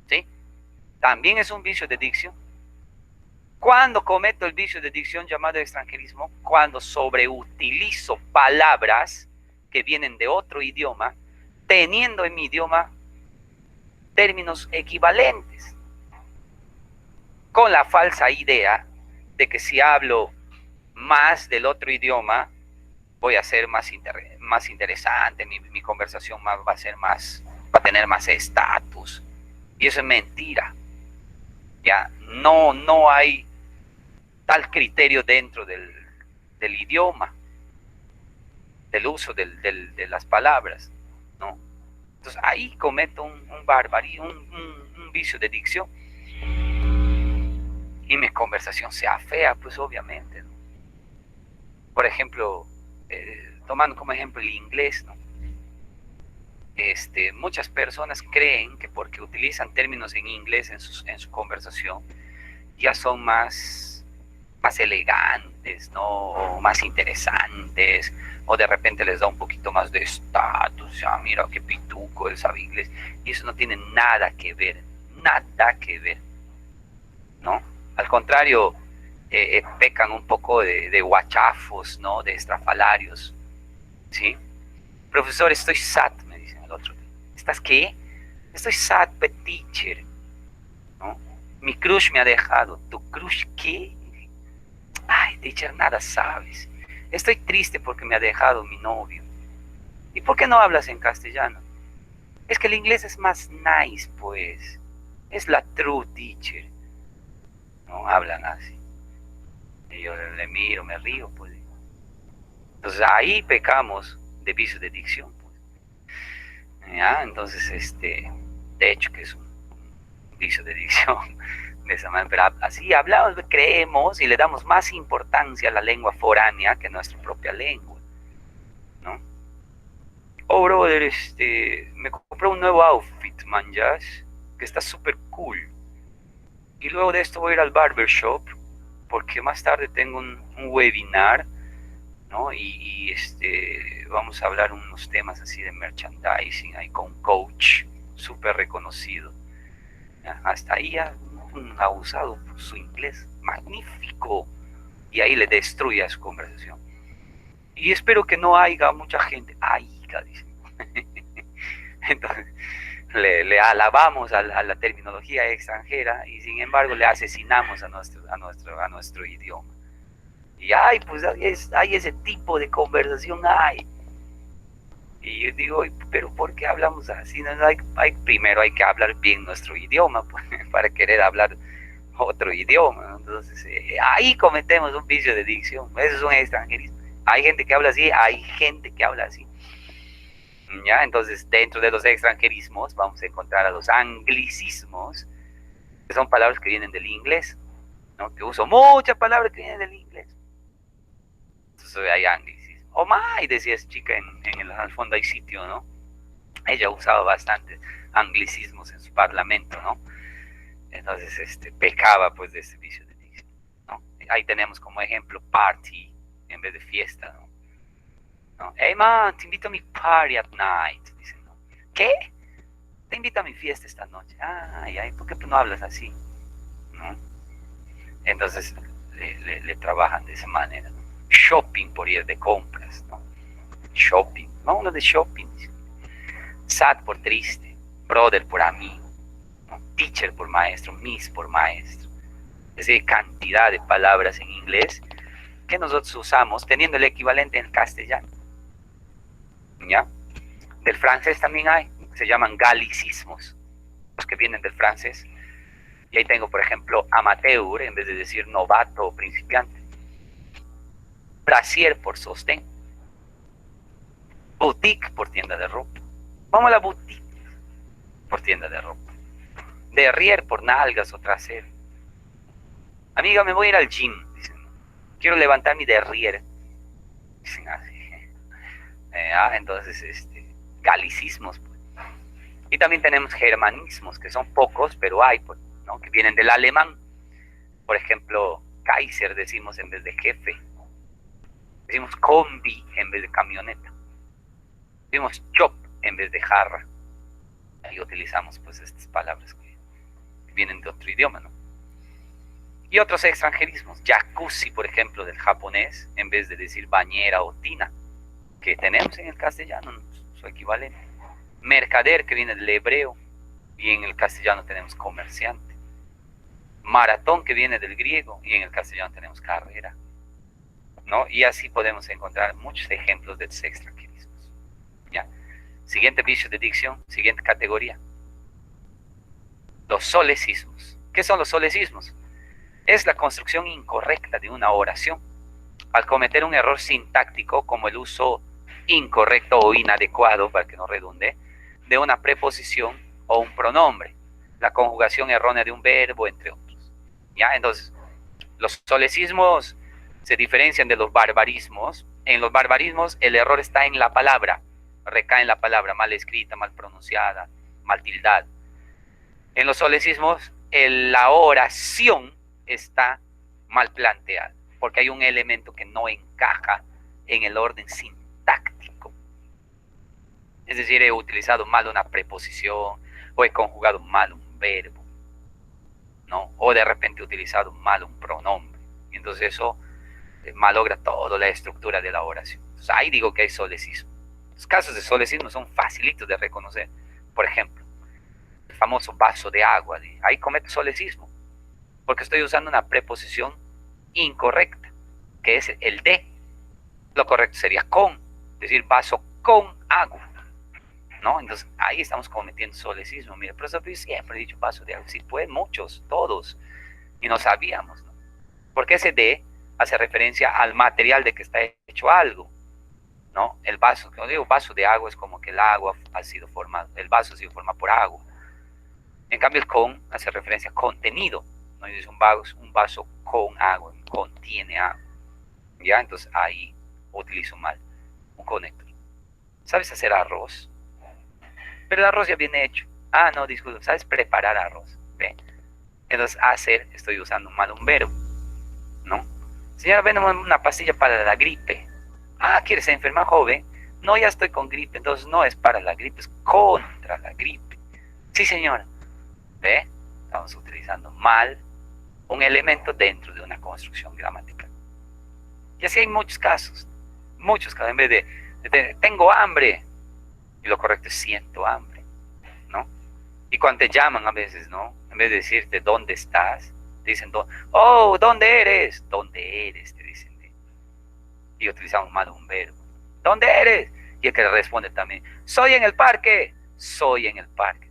¿Sí? También es un vicio de dicción. ¿Cuándo cometo el vicio de dicción llamado extranjerismo? Cuando sobreutilizo palabras que vienen de otro idioma, teniendo en mi idioma términos equivalentes, con la falsa idea de que si hablo más del otro idioma, voy a ser más interesante, mi conversación va a tener más estatus. Y eso es mentira. Ya, no hay tal criterio dentro del idioma, del uso de las palabras, ¿no? Entonces ahí cometo un barbarismo, un vicio de dicción. Y mi conversación sea fea, pues obviamente, ¿no? Por ejemplo, tomando como ejemplo el inglés, ¿no? Muchas personas creen que porque utilizan términos en inglés en su conversación, ya son más elegantes, ¿no? O más interesantes, o de repente les da un poquito más de estatus. Ya, mira qué pituco, él sabe inglés. Y eso no tiene nada que ver, ¿no? Al contrario, pecan un poco de guachafos, ¿no? De estrafalarios, ¿sí? Profesor, estoy sad, me dicen el otro día. ¿Estás qué? Estoy sad, but teacher, ¿no? Mi crush me ha dejado. ¿Tu crush qué? Ay, teacher, nada sabes. Estoy triste porque me ha dejado mi novio. ¿Y por qué no hablas en castellano? Es que el inglés es más nice, pues. Es la true teacher. No hablan así. Y yo le miro, me río, pues. Entonces ahí pecamos de vicio de dicción, pues. ¿Ya? Entonces, de hecho que es un vicio de dicción de esa manera, pero así hablamos, creemos y le damos más importancia a la lengua foránea que a nuestra propia lengua, ¿no? Oh, brother, me compré un nuevo outfit, man, ya, que está súper cool. Y luego de esto voy a ir al barbershop, porque más tarde tengo un webinar, ¿no? Y vamos a hablar unos temas así de merchandising, ahí con un coach súper reconocido. ¿Ya? Hasta ahí ya ha usado su inglés magnífico, y ahí le destruye a su conversación. Y espero que no haya mucha gente, dice. Entonces, le alabamos a la terminología extranjera y sin embargo le asesinamos a nuestro idioma. Y pues hay ese tipo de conversación, Y yo digo, pero ¿por qué hablamos así? No, primero hay que hablar bien nuestro idioma, pues, para querer hablar otro idioma, ¿no? Entonces ahí cometemos un vicio de dicción. Eso es un extranjerismo. Hay gente que habla así, hay gente que habla así. ¿Ya? Entonces, dentro de los extranjerismos vamos a encontrar a los anglicismos, que son palabras que vienen del inglés, ¿no? Que uso muchas palabras que vienen del inglés. Entonces hay anglicismo. Oh my, decía esa chica al fondo hay sitio, ¿no? Ella usaba bastante anglicismos en su parlamento, ¿no? Entonces, pecaba pues de ese vicio de dicción, ¿no? Ahí tenemos como ejemplo party en vez de fiesta, ¿no? ¿No? Hey man, te invito a mi party at night, dicen, ¿no? ¿Qué? te invito a mi fiesta esta noche. Ay, ay, ¿por qué no hablas así? ¿No? Entonces le trabajan de esa manera, ¿no? Shopping por ir de compras, ¿no? Shopping, vámonos de shopping. Sad por triste, brother por amigo, ¿no? Teacher por maestro, miss por maestro. Es decir, cantidad de palabras en inglés que nosotros usamos teniendo el equivalente en castellano. ¿Ya? Del francés también hay, se llaman galicismos, los que vienen del francés. Y ahí tengo, por ejemplo, amateur, en vez de decir novato o principiante. Brasier por sostén. Boutique por tienda de ropa. Vamos a la boutique por tienda de ropa. Derrière por nalgas o trasero. Amiga, me voy a ir al gym. Dicen, quiero levantar mi derrière. Dicen así. Entonces, galicismos. Pues. Y también tenemos germanismos, que son pocos, pero hay, pues, ¿no? Que vienen del alemán. Por ejemplo, Kaiser decimos en vez de jefe. Decimos combi en vez de camioneta. Decimos chop en vez de jarra. Ahí utilizamos pues estas palabras que vienen de otro idioma, ¿no? Y otros extranjerismos. Jacuzzi, por ejemplo, del japonés, en vez de decir bañera o tina, que tenemos en el castellano, ¿no? Su equivalente. Mercader, que viene del hebreo, y en el castellano tenemos comerciante. Maratón, que viene del griego, y en el castellano tenemos carrera, ¿no? Y así podemos encontrar muchos ejemplos de extranjerismos. ¿Ya? Siguiente vicio de dicción, siguiente categoría. Los solecismos. ¿Qué son los solecismos? Es la construcción incorrecta de una oración al cometer un error sintáctico como el uso incorrecto o inadecuado, para que no redunde, de una preposición o un pronombre, la conjugación errónea de un verbo, entre otros. ¿Ya? Entonces, los solecismos se diferencian de los barbarismos. En los barbarismos el error está en la palabra, recae en la palabra, mal escrita, mal pronunciada, mal tildada. En los solecismos la oración está mal planteada, porque hay un elemento que no encaja en el orden sintáctico. Es decir, he utilizado mal una preposición, o he conjugado mal un verbo, ¿no? O de repente he utilizado mal un pronombre. Y entonces eso malogra toda la estructura de la oración. Entonces, ahí digo que hay solecismo. Los casos de solecismo son facilitos de reconocer. Por ejemplo, el famoso vaso de agua. Ahí cometo solecismo, porque estoy usando una preposición incorrecta, que es el de. Lo correcto sería con, es decir, vaso con agua, ¿no? Entonces, ahí estamos cometiendo solecismo. Mira, pero yo siempre he dicho vaso de agua. Sí, pues muchos, todos, y no sabíamos, ¿no? Porque ese de hace referencia al material de que está hecho algo, ¿no? El vaso, cuando digo vaso de agua, es como que el agua ha sido formado, el vaso ha sido formado por agua. En cambio, el con hace referencia a contenido, ¿no? Y dice un vaso con agua, contiene agua. ¿Ya? Entonces ahí utilizo mal un conector. ¿Sabes hacer arroz? Pero el arroz ya viene hecho. Ah, no, disculpa, ¿sabes preparar arroz? ¿Ve? Entonces, hacer, estoy usando mal un verbo, ¿no? Señora, ven una pastilla para la gripe. Ah, ¿quieres enfermar, joven? No, ya estoy con gripe, entonces no es para la gripe, es contra la gripe. Sí, señora. ¿Ve? Estamos utilizando mal un elemento dentro de una construcción gramatical. Y así hay muchos casos, en vez de tengo hambre, y lo correcto es siento hambre, ¿no? Y cuando te llaman a veces, ¿no? En vez de decirte dónde estás, te dicen, oh, ¿dónde eres? ¿Dónde eres? Te dicen. Y utilizamos mal un verbo. ¿Dónde eres? Y el que responde también, soy en el parque,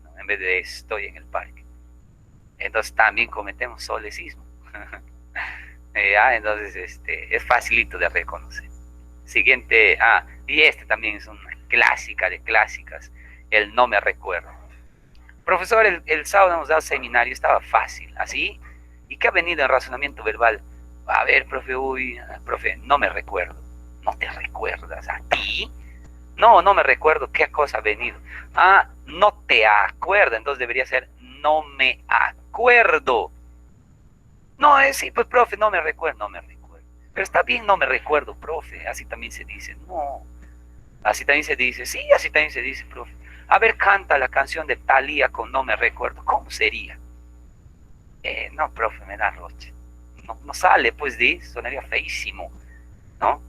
¿no? En vez de estoy en el parque. Entonces también cometemos solecismo. Entonces es facilito de reconocer. Siguiente, y también es una clásica de clásicas, el no me recuerdo. Profesor, el sábado hemos dado seminario, estaba fácil, ¿así? ¿Y qué ha venido en razonamiento verbal? A ver, profe, profe, no me recuerdo. ¿No te recuerdas a ti? No, no me recuerdo qué cosa ha venido. No te acuerdas, entonces debería ser no me acuerdo. No, sí, pues profe, no me recuerdo. Pero está bien, no me recuerdo, profe, así también se dice. No, así también se dice, sí, así también se dice, profe. A ver, canta la canción de Thalía con No Me Recuerdo. ¿Cómo sería? No, profe, me da roche. No sale, pues, sonaría feísimo, ¿no?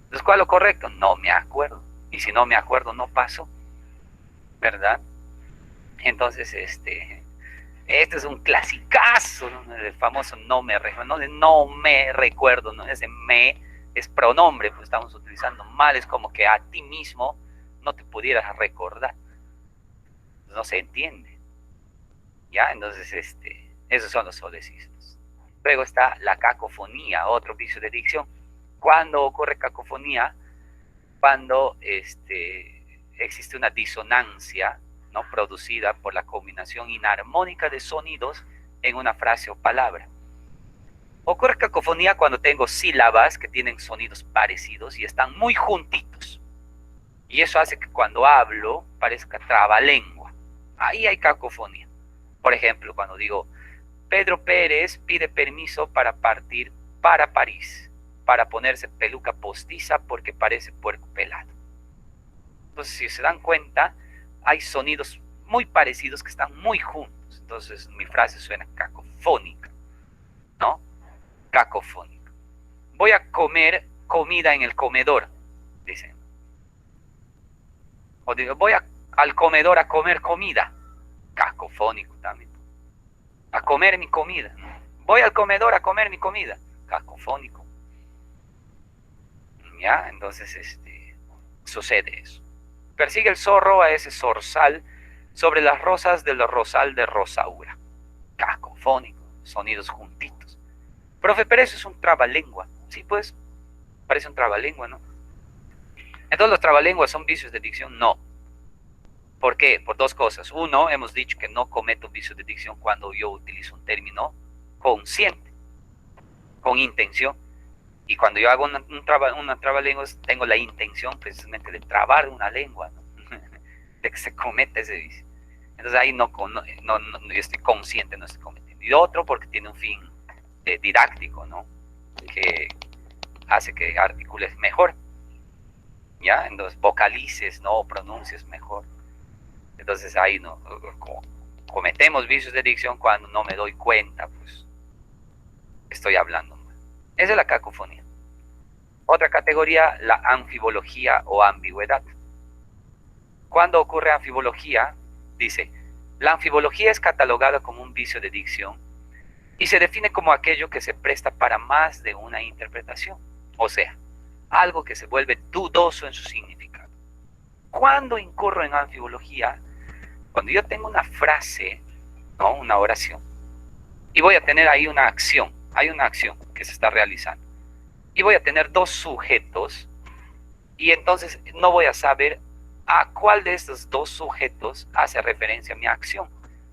Entonces, ¿cuál es lo correcto? No me acuerdo. Y si no me acuerdo, no paso, ¿verdad? Entonces, este es un clasicazo, ¿no? El famoso no me recuerdo, no me recuerdo, ¿no? Ese me es pronombre, pues estamos utilizando mal, es como que a ti mismo no te pudieras recordar. No se entiende. ¿Ya? Entonces, esos son los solecismos. Luego está la cacofonía, otro vicio de dicción. ¿Cuándo ocurre cacofonía? Cuando existe una disonancia, ¿no?, producida por la combinación inarmónica de sonidos en una frase o palabra. Ocurre cacofonía cuando tengo sílabas que tienen sonidos parecidos y están muy juntitos. Y eso hace que cuando hablo parezca trabalengua. Ahí hay cacofonía. Por ejemplo, cuando digo, Pedro Pérez pide permiso para partir para París, para ponerse peluca postiza porque parece puerco pelado. Entonces, si se dan cuenta, hay sonidos muy parecidos que están muy juntos. Entonces, mi frase suena cacofónica, ¿no? Cacofónica. Voy a comer comida en el comedor, dicen. O digo, voy al comedor a comer comida. Cacofónico también. A comer mi comida. Voy al comedor a comer mi comida. Cacofónico. ¿Ya? Entonces, sucede eso. Persigue el zorro a ese zorzal sobre las rosas del rosal de Rosaura. Cacofónico. Sonidos juntitos. Profe, pero eso es un trabalengua. Sí, pues, parece un trabalengua, ¿no? Entonces, ¿los trabalenguas son vicios de dicción? No. ¿Por qué? Por dos cosas. Uno, hemos dicho que no cometo vicios de dicción cuando yo utilizo un término consciente, con intención. Y cuando yo hago una trabalenguas, tengo la intención precisamente de trabar una lengua, ¿no? De que se cometa ese vicio. Entonces ahí no, yo estoy consciente, no estoy cometiendo. Y otro, porque tiene un fin didáctico, ¿no? Que hace que articules mejor, ¿ya? Entonces vocalices, ¿no? Pronuncies mejor. Entonces ahí no cometemos vicios de dicción cuando no me doy cuenta, pues estoy hablando mal. Esa es la cacofonía. Otra categoría, la anfibología o ambigüedad. ¿Cuándo ocurre anfibología? Dice, la anfibología es catalogada como un vicio de dicción y se define como aquello que se presta para más de una interpretación. O sea, algo que se vuelve dudoso en su significado. ¿Cuándo incurro en anfibología? Cuando yo tengo una frase, ¿no?, una oración, y voy a tener ahí una acción, hay una acción que se está realizando, y voy a tener dos sujetos, y entonces no voy a saber a cuál de estos dos sujetos hace referencia a mi acción,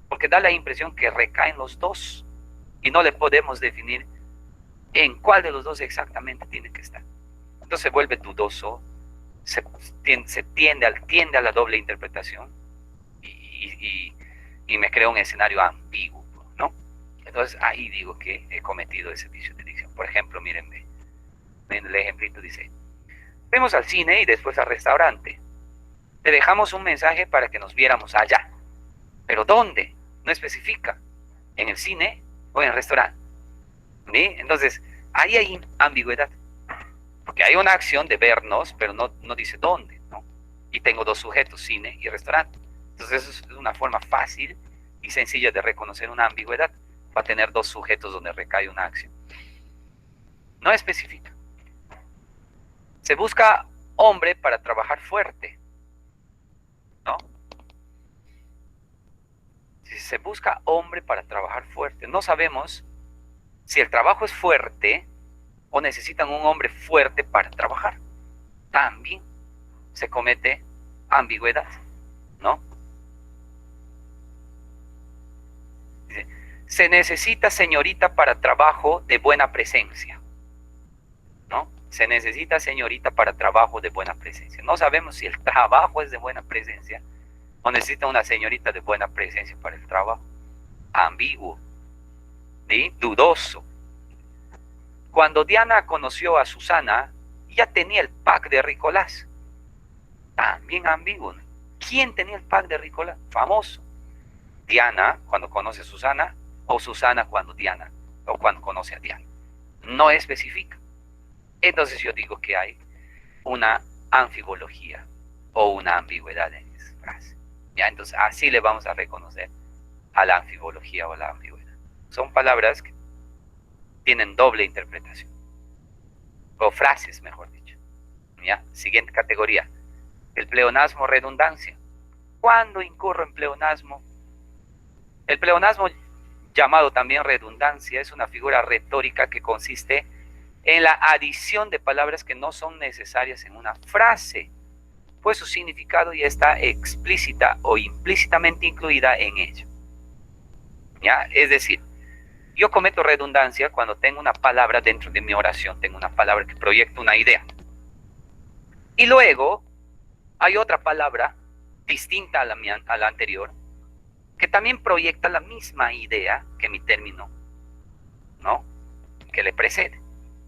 porque da la impresión que recaen los dos, y no le podemos definir en cuál de los dos exactamente tiene que estar. Entonces se vuelve dudoso, se tiende a la doble interpretación, y me crea un escenario ambiguo, ¿no? Entonces ahí digo que he cometido ese vicio de dicción. Por ejemplo, mírenme, el ejemplito dice, fuimos al cine y después al restaurante. Te dejamos un mensaje para que nos viéramos allá. ¿Pero dónde? No especifica. ¿En el cine o en el restaurante? ¿Sí? Entonces, ahí hay ambigüedad. Porque hay una acción de vernos, pero no dice dónde, ¿no? Y tengo dos sujetos, cine y restaurante. Entonces, eso es una forma fácil y sencilla de reconocer una ambigüedad. Va a tener dos sujetos donde recae una acción. No especifica. Se busca hombre para trabajar fuerte, ¿no? Si se busca hombre para trabajar fuerte, no sabemos si el trabajo es fuerte o necesitan un hombre fuerte para trabajar. También se comete ambigüedad, ¿no? Dice, se necesita señorita para trabajo de buena presencia, ¿no? Se necesita señorita para trabajo de buena presencia. No sabemos si el trabajo es de buena presencia o necesita una señorita de buena presencia para el trabajo. Ambiguo, ¿sí? Dudoso. Cuando Diana conoció a Susana, ya tenía el pack de Ricolás. También ambiguo, ¿no? ¿Quién tenía el pack de Ricola? Famoso. Diana cuando conoce a Susana, o Susana cuando Diana, o cuando conoce a Diana. No especifica. Entonces yo digo que hay una anfibología o una ambigüedad en esa frase. ¿Ya? Entonces así le vamos a reconocer a la anfibología o la ambigüedad. Son palabras que tienen doble interpretación, o frases, mejor dicho. ¿Ya? Siguiente categoría, el pleonasmo redundancia. ¿Cuándo incurro en pleonasmo? El pleonasmo, llamado también redundancia, es una figura retórica que consiste en la adición de palabras que no son necesarias en una frase, pues su significado ya está explícita o implícitamente incluida en ella. ¿Ya? Es decir, yo cometo redundancia cuando tengo una palabra dentro de mi oración, tengo una palabra que proyecta una idea. Y luego hay otra palabra distinta a la anterior, que también proyecta la misma idea que mi término, ¿no?, que le precede.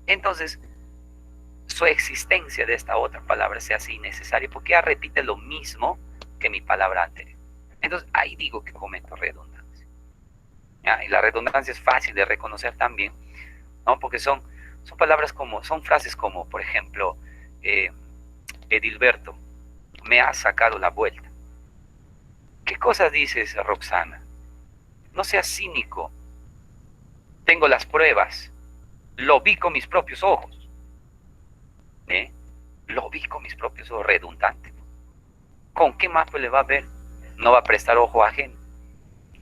Entonces, su existencia de esta otra palabra se hace innecesaria porque ya repite lo mismo que mi palabra anterior. Entonces, ahí digo que cometo redundancia. ¿Ya? Y la redundancia es fácil de reconocer también, ¿no?, porque son palabras como, son frases como, por ejemplo, Edilberto, me ha sacado la vuelta. ¿Qué cosas dices, Roxana? No seas cínico. Tengo las pruebas. Lo vi con mis propios ojos. Lo vi con mis propios ojos, redundante. ¿Con qué más le va a ver? No va a prestar ojo ajeno.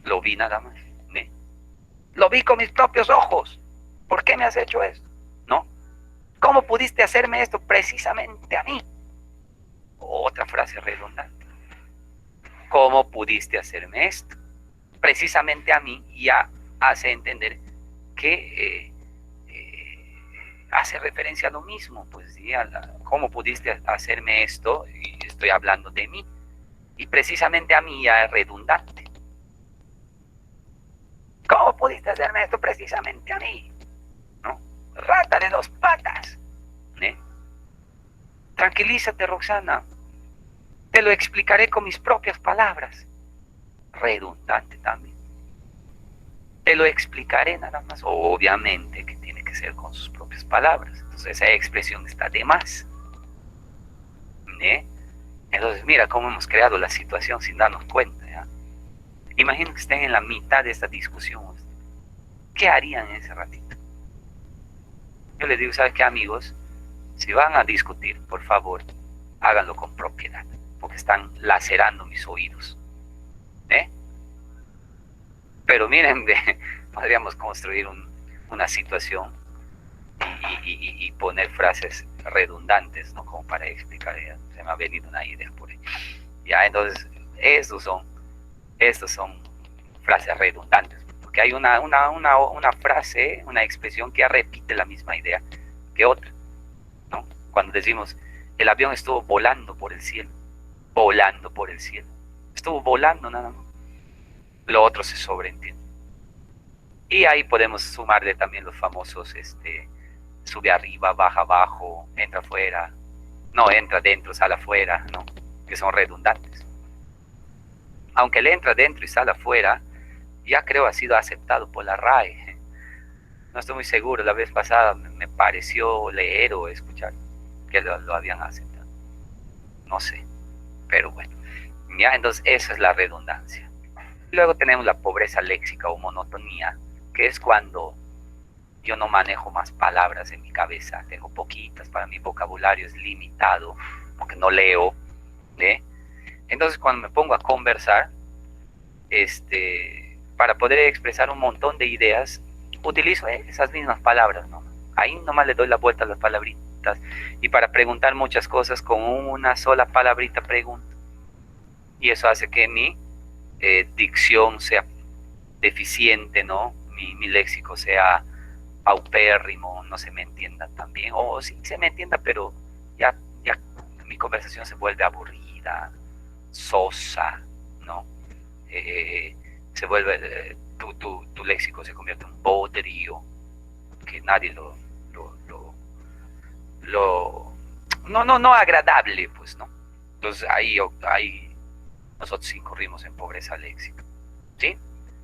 Lo vi nada más. Lo vi con mis propios ojos. ¿Por qué me has hecho esto? ¿No? ¿Cómo pudiste hacerme esto precisamente a mí? Otra frase redundante. ¿Cómo pudiste hacerme esto? Precisamente a mí ya hace entender que hace referencia a lo mismo, pues sí, ¿cómo pudiste hacerme esto? Y estoy hablando de mí. Y precisamente a mí ya es redundante. ¿Cómo pudiste hacerme esto precisamente a mí? ¿No? Rata de 2 patas. Tranquilízate, Roxana. Te lo explicaré con mis propias palabras. Redundante también. Te lo explicaré nada más. Obviamente que tiene que ser con sus propias palabras. Entonces esa expresión está de más. Entonces mira cómo hemos creado la situación sin darnos cuenta. ¿Ya? Imagino que estén en la mitad de esta discusión. ¿Qué harían en ese ratito? Yo les digo, ¿sabes qué, amigos? Si van a discutir, por favor, háganlo con propiedad, porque están lacerando mis oídos. Pero miren, podríamos construir una situación y poner frases redundantes, ¿no?, como para explicar. Se me ha venido una idea por ahí. Ya, entonces, estos son frases redundantes, porque hay una frase, una expresión que ya repite la misma idea que otra, ¿no? Cuando decimos, el avión estuvo volando por el cielo, estuvo volando nada más. Lo otro se sobreentiende. Y ahí podemos sumarle también los famosos, sube arriba, baja abajo, entra afuera, no, entra dentro, sale afuera, ¿no?, que son redundantes. Aunque el entra dentro y sale afuera, ya creo ha sido aceptado por la RAE. No estoy muy seguro, la vez pasada me pareció leer o escuchar que lo habían aceptado. No sé, pero bueno. Ya, entonces esa es la redundancia. Luego tenemos la pobreza léxica o monotonía, que es cuando yo no manejo más palabras en mi cabeza, tengo poquitas, para mi vocabulario es limitado, porque no leo, Entonces cuando me pongo a conversar, para poder expresar un montón de ideas, utilizo esas mismas palabras, ¿no? Ahí nomás le doy la vuelta a las palabritas, y para preguntar muchas cosas con una sola palabrita pregunto. Y eso hace que mi dicción sea deficiente, ¿no? Mi léxico sea paupérrimo, no se me entienda tan bien, o sí se me entienda, pero ya mi conversación se vuelve aburrida, sosa, ¿no? Se vuelve, tu léxico se convierte en un bodrio, que nadie no agradable, pues, ¿no? Entonces ahí nosotros incurrimos en pobreza léxica, ¿sí?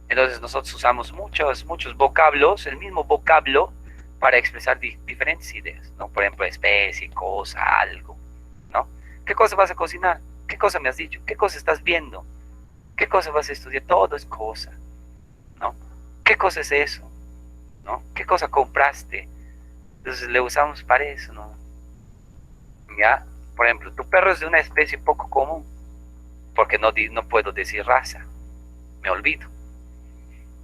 Entonces nosotros usamos muchos vocablos, el mismo vocablo, para expresar diferentes ideas, ¿no? Por ejemplo, especie, cosa, algo, ¿no? ¿Qué cosa vas a cocinar? ¿Qué cosa me has dicho? ¿Qué cosa estás viendo? ¿Qué cosa vas a estudiar? Todo es cosa, ¿no? ¿Qué cosa es eso? ¿No? ¿Qué cosa compraste? Entonces le usamos para eso, ¿no? ¿Ya? Por ejemplo, tu perro es de una especie poco común, porque no puedo decir raza, me olvido.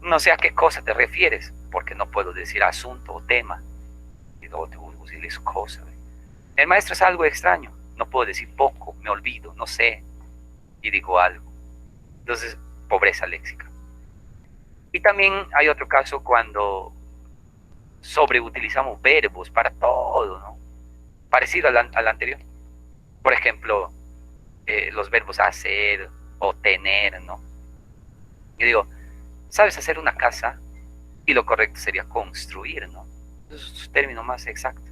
No sé a qué cosa te refieres, porque no puedo decir asunto o tema, y luego te utilizo cosa. El maestro es algo extraño, no puedo decir poco, me olvido, no sé, y digo algo. Entonces, pobreza léxica. Y también hay otro caso cuando sobreutilizamos verbos para todo, ¿no? Parecido al anterior. Por ejemplo, los verbos hacer o tener, ¿no? Yo digo, ¿sabes hacer una casa? Y lo correcto sería construir, ¿no? Eso es un término más exacto.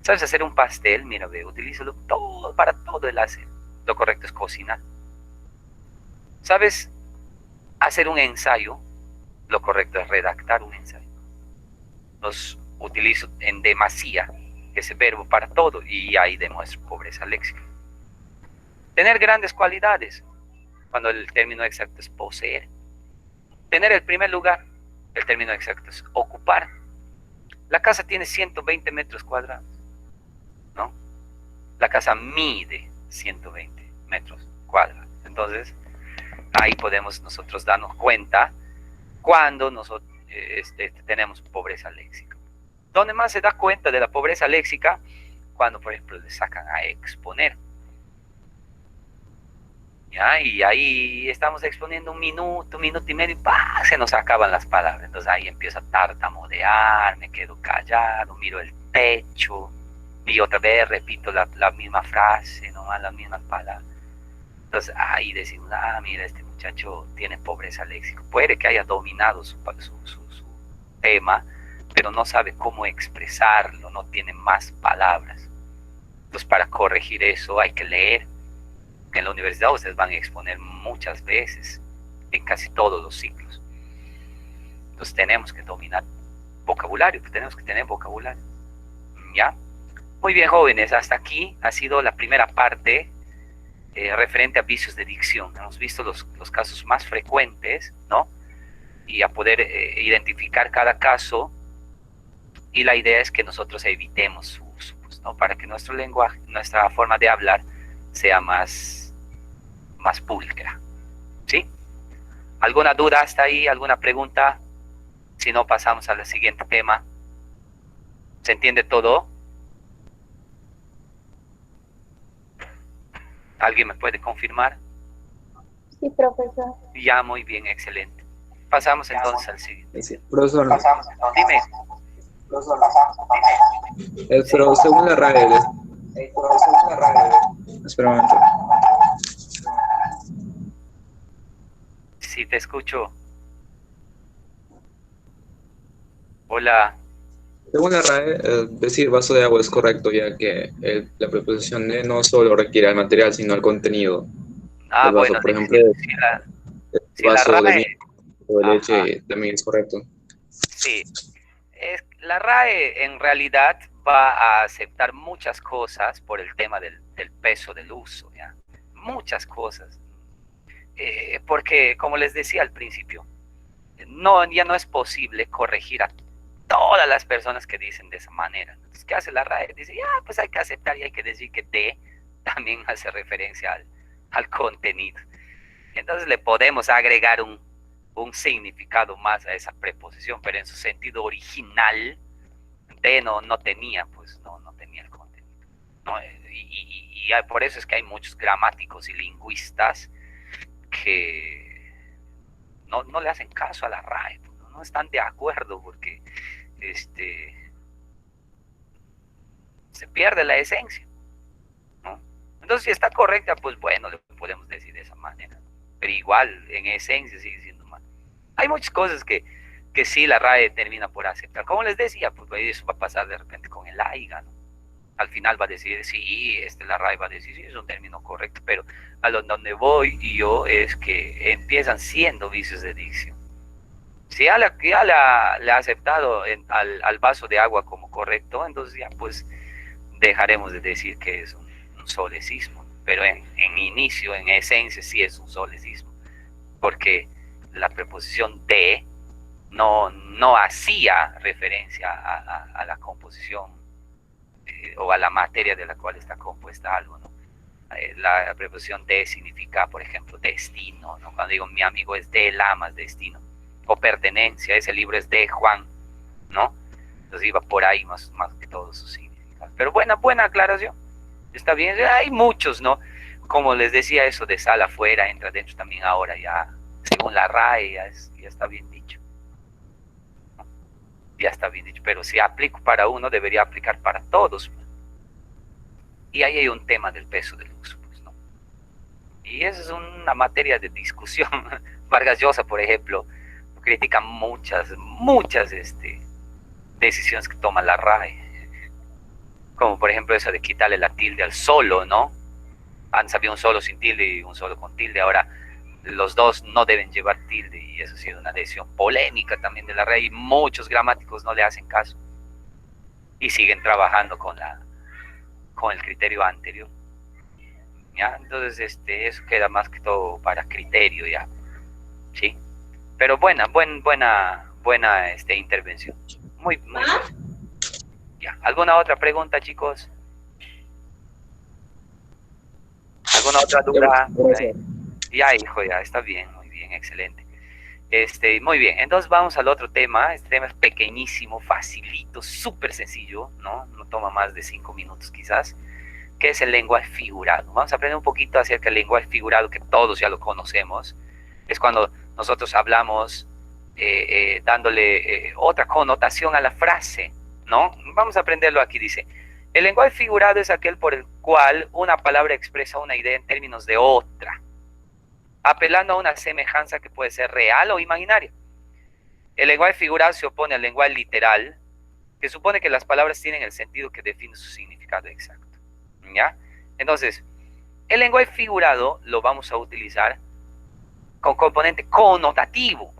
¿Sabes hacer un pastel? Mira, ve, utilízalo todo, para todo el hacer. Lo correcto es cocinar. ¿Sabes hacer un ensayo? Lo correcto es redactar un ensayo. Los utilizo en demasía, ese verbo para todo, y ahí demuestro pobreza léxica. Tener grandes cualidades, cuando el término exacto es poseer. Tener el primer lugar, el término exacto es ocupar. La casa tiene 120 metros cuadrados, ¿no? La casa mide 120 metros cuadrados. Entonces, ahí podemos nosotros darnos cuenta cuando nosotros tenemos pobreza léxica. ¿Dónde más se da cuenta de la pobreza léxica? Cuando, por ejemplo, le sacan a exponer. ¿Ya? Y ahí estamos exponiendo un minuto y medio, y ¡pah! Se nos acaban las palabras. Entonces ahí empiezo a tartamudear, me quedo callado, miro el techo, y otra vez repito la misma frase, nomás las mismas palabras. Entonces ahí decimos, mira, este muchacho tiene pobreza léxica. Puede que haya dominado su tema, pero no sabe cómo expresarlo, no tiene más palabras. Entonces para corregir eso hay que leer. En la universidad ustedes van a exponer muchas veces, en casi todos los ciclos. Entonces tenemos que dominar vocabulario, tenemos que tener vocabulario. ¿Ya? Muy bien, jóvenes, hasta aquí ha sido la primera parte referente a vicios de dicción. Hemos visto los casos más frecuentes, ¿no? Y a poder identificar cada caso, y la idea es que nosotros evitemos su uso, pues, ¿no? Para que nuestro lenguaje, nuestra forma de hablar sea más pulcra, ¿sí? ¿Alguna duda hasta ahí? ¿Alguna pregunta? Si no, pasamos al siguiente tema. ¿Se entiende todo? ¿Alguien me puede confirmar? Sí, profesor. Ya, muy bien, excelente. Pasamos entonces al siguiente. Sí, profesor, Dime. pero según la RAE, espera un momento. Sí, te escucho. Hola. Según la RAE, decir vaso de agua es correcto, ya que la preposición de no solo requiere al material, sino al contenido. El vaso, Bueno, por ejemplo, si la vaso de RAE, vino o de leche también es correcto. sí, la RAE en realidad va a aceptar muchas cosas por el tema del peso del uso, ¿ya? Muchas cosas. Porque, como les decía al principio, ya no es posible corregir a todas las personas que dicen de esa manera. Entonces, ¿qué hace la RAE? Dice, ya, pues hay que aceptar y hay que decir que de también hace referencia al contenido. Entonces le podemos agregar un significado más a esa preposición, pero en su sentido original, de no tenía, pues no tenía el contenido, ¿no? Y por eso es que hay muchos gramáticos y lingüistas que no le hacen caso a la RAE, no están de acuerdo, porque se pierde la esencia, ¿no? Entonces, si está correcta, pues bueno, le podemos decir de esa manera, pero igual, en esencia sigue siendo mal. Hay muchas cosas que sí la RAE termina por aceptar. Como les decía, pues eso va a pasar de repente con el AIGA, ¿no? al final va a decir, sí, la RAE va a decir, sí, es un término correcto, pero a donde voy yo es que empiezan siendo vicios de dicción. Si ya le ha aceptado al vaso de agua como correcto, entonces ya pues dejaremos de decir que es un solecismo, pero en inicio, en esencia, sí es un solecismo, porque la preposición de no hacía referencia a la composición o a la materia de la cual está compuesta algo, ¿no? La preposición de significa, por ejemplo, destino, ¿no? Cuando digo mi amigo es de Lamas, destino, o pertenencia, ese libro es de Juan, ¿no? Entonces iba por ahí más que todo su significado. Pero buena aclaración, está bien, hay muchos, ¿no? Como les decía, eso de sal afuera, entra dentro también ahora ya, según la RAE, ya está bien dicho. Ya está bien dicho, pero si aplico para uno, debería aplicar para todos. Y ahí hay un tema del peso del uso, pues, ¿no? Y eso es una materia de discusión. Vargas Llosa, por ejemplo, critica muchas decisiones que toma la RAE. Como por ejemplo eso de quitarle la tilde al solo, ¿no? Antes había un solo sin tilde y un solo con tilde, ahora los dos no deben llevar tilde, y eso ha sido una decisión polémica también de la RAE, y muchos gramáticos no le hacen caso y siguen trabajando con el criterio anterior, ¿ya? Entonces eso queda más que todo para criterio, ya, ¿sí? Pero buena intervención, muy buena. Ya. ¿Alguna otra pregunta, chicos? ¿Alguna otra duda? Ya, hijo, ya, está bien, muy bien, excelente. Muy bien, entonces vamos al otro tema. Este tema es pequeñísimo, facilito, súper sencillo, ¿no? No toma más de 5 minutos quizás, que es el lenguaje figurado. Vamos a aprender un poquito acerca del lenguaje figurado, que todos ya lo conocemos. Es cuando nosotros hablamos dándole otra connotación a la frase, ¿no? Vamos a aprenderlo aquí, dice. El lenguaje figurado es aquel por el cual una palabra expresa una idea en términos de otra, apelando a una semejanza que puede ser real o imaginaria. El lenguaje figurado se opone al lenguaje literal, que supone que las palabras tienen el sentido que define su significado exacto, ¿ya? Entonces, el lenguaje figurado lo vamos a utilizar con componente connotativo.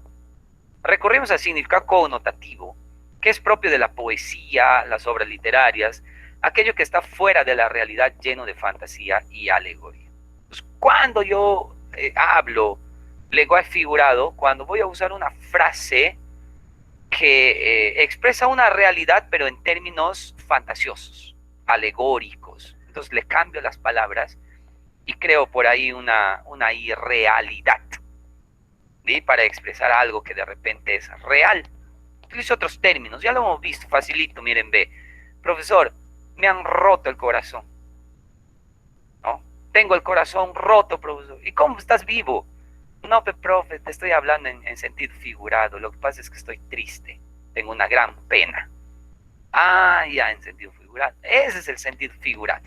Recurrimos al significado connotativo, que es propio de la poesía, las obras literarias, aquello que está fuera de la realidad, lleno de fantasía y alegoría. Pues, cuando yo hablo lenguaje figurado, cuando voy a usar una frase que expresa una realidad, pero en términos fantasiosos, alegóricos. Entonces le cambio las palabras y creo por ahí una irrealidad, ¿sí? Para expresar algo que de repente es real. Utilizo otros términos, ya lo hemos visto, facilito, miren, ve. Profesor, me han roto el corazón, ¿no? Tengo el corazón roto, profesor. ¿Y cómo estás vivo? No, profe, te estoy hablando en sentido figurado. Lo que pasa es que estoy triste, tengo una gran pena. Ah, ya, en sentido figurado. Ese es el sentido figurado,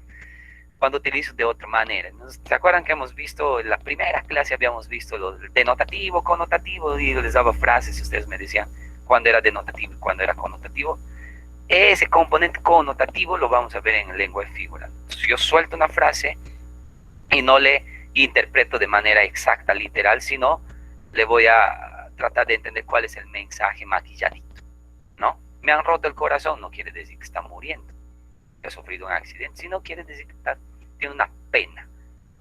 cuando utilizo de otra manera. ¿Se acuerdan que hemos visto, en la primera clase habíamos visto lo denotativo, connotativo, y les daba frases y ustedes me decían cuándo era denotativo y cuándo era connotativo? Ese componente connotativo lo vamos a ver en el lenguaje figurado. Entonces, yo suelto una frase y no le interpreto de manera exacta, literal, sino le voy a tratar de entender cuál es el mensaje maquilladito, ¿no? Me han roto el corazón, no quiere decir que está muriendo, que ha sufrido un accidente, sino quiere decir que tiene una pena.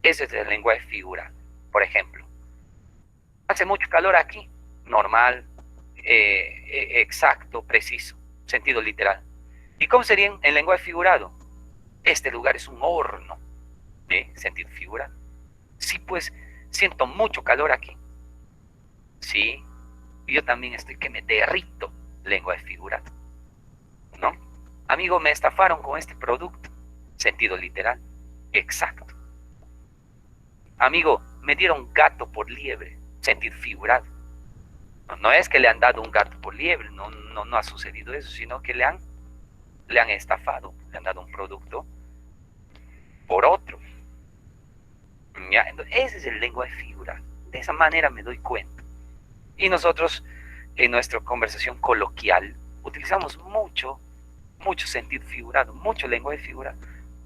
Ese es el lenguaje figurado. Por ejemplo, hace mucho calor aquí, normal, exacto, preciso, sentido literal. ¿Y cómo sería en lenguaje figurado? Este lugar es un horno, ¿sí? Sentido figurado. Sí, pues siento mucho calor aquí. Sí, yo también estoy que me derrito, lenguaje figurado, ¿no? Amigo, me estafaron con este producto, sentido literal, exacto. Amigo, me dieron gato por liebre, sentido figurado. No es que le han dado un gato por liebre, no ha sucedido eso, sino que le han estafado, le han dado un producto por otro. ¿Ya? Entonces, ese es el lenguaje figurado. De esa manera me doy cuenta. Y nosotros, en nuestra conversación coloquial, utilizamos mucho mucho sentido figurado, mucho lenguaje figurado,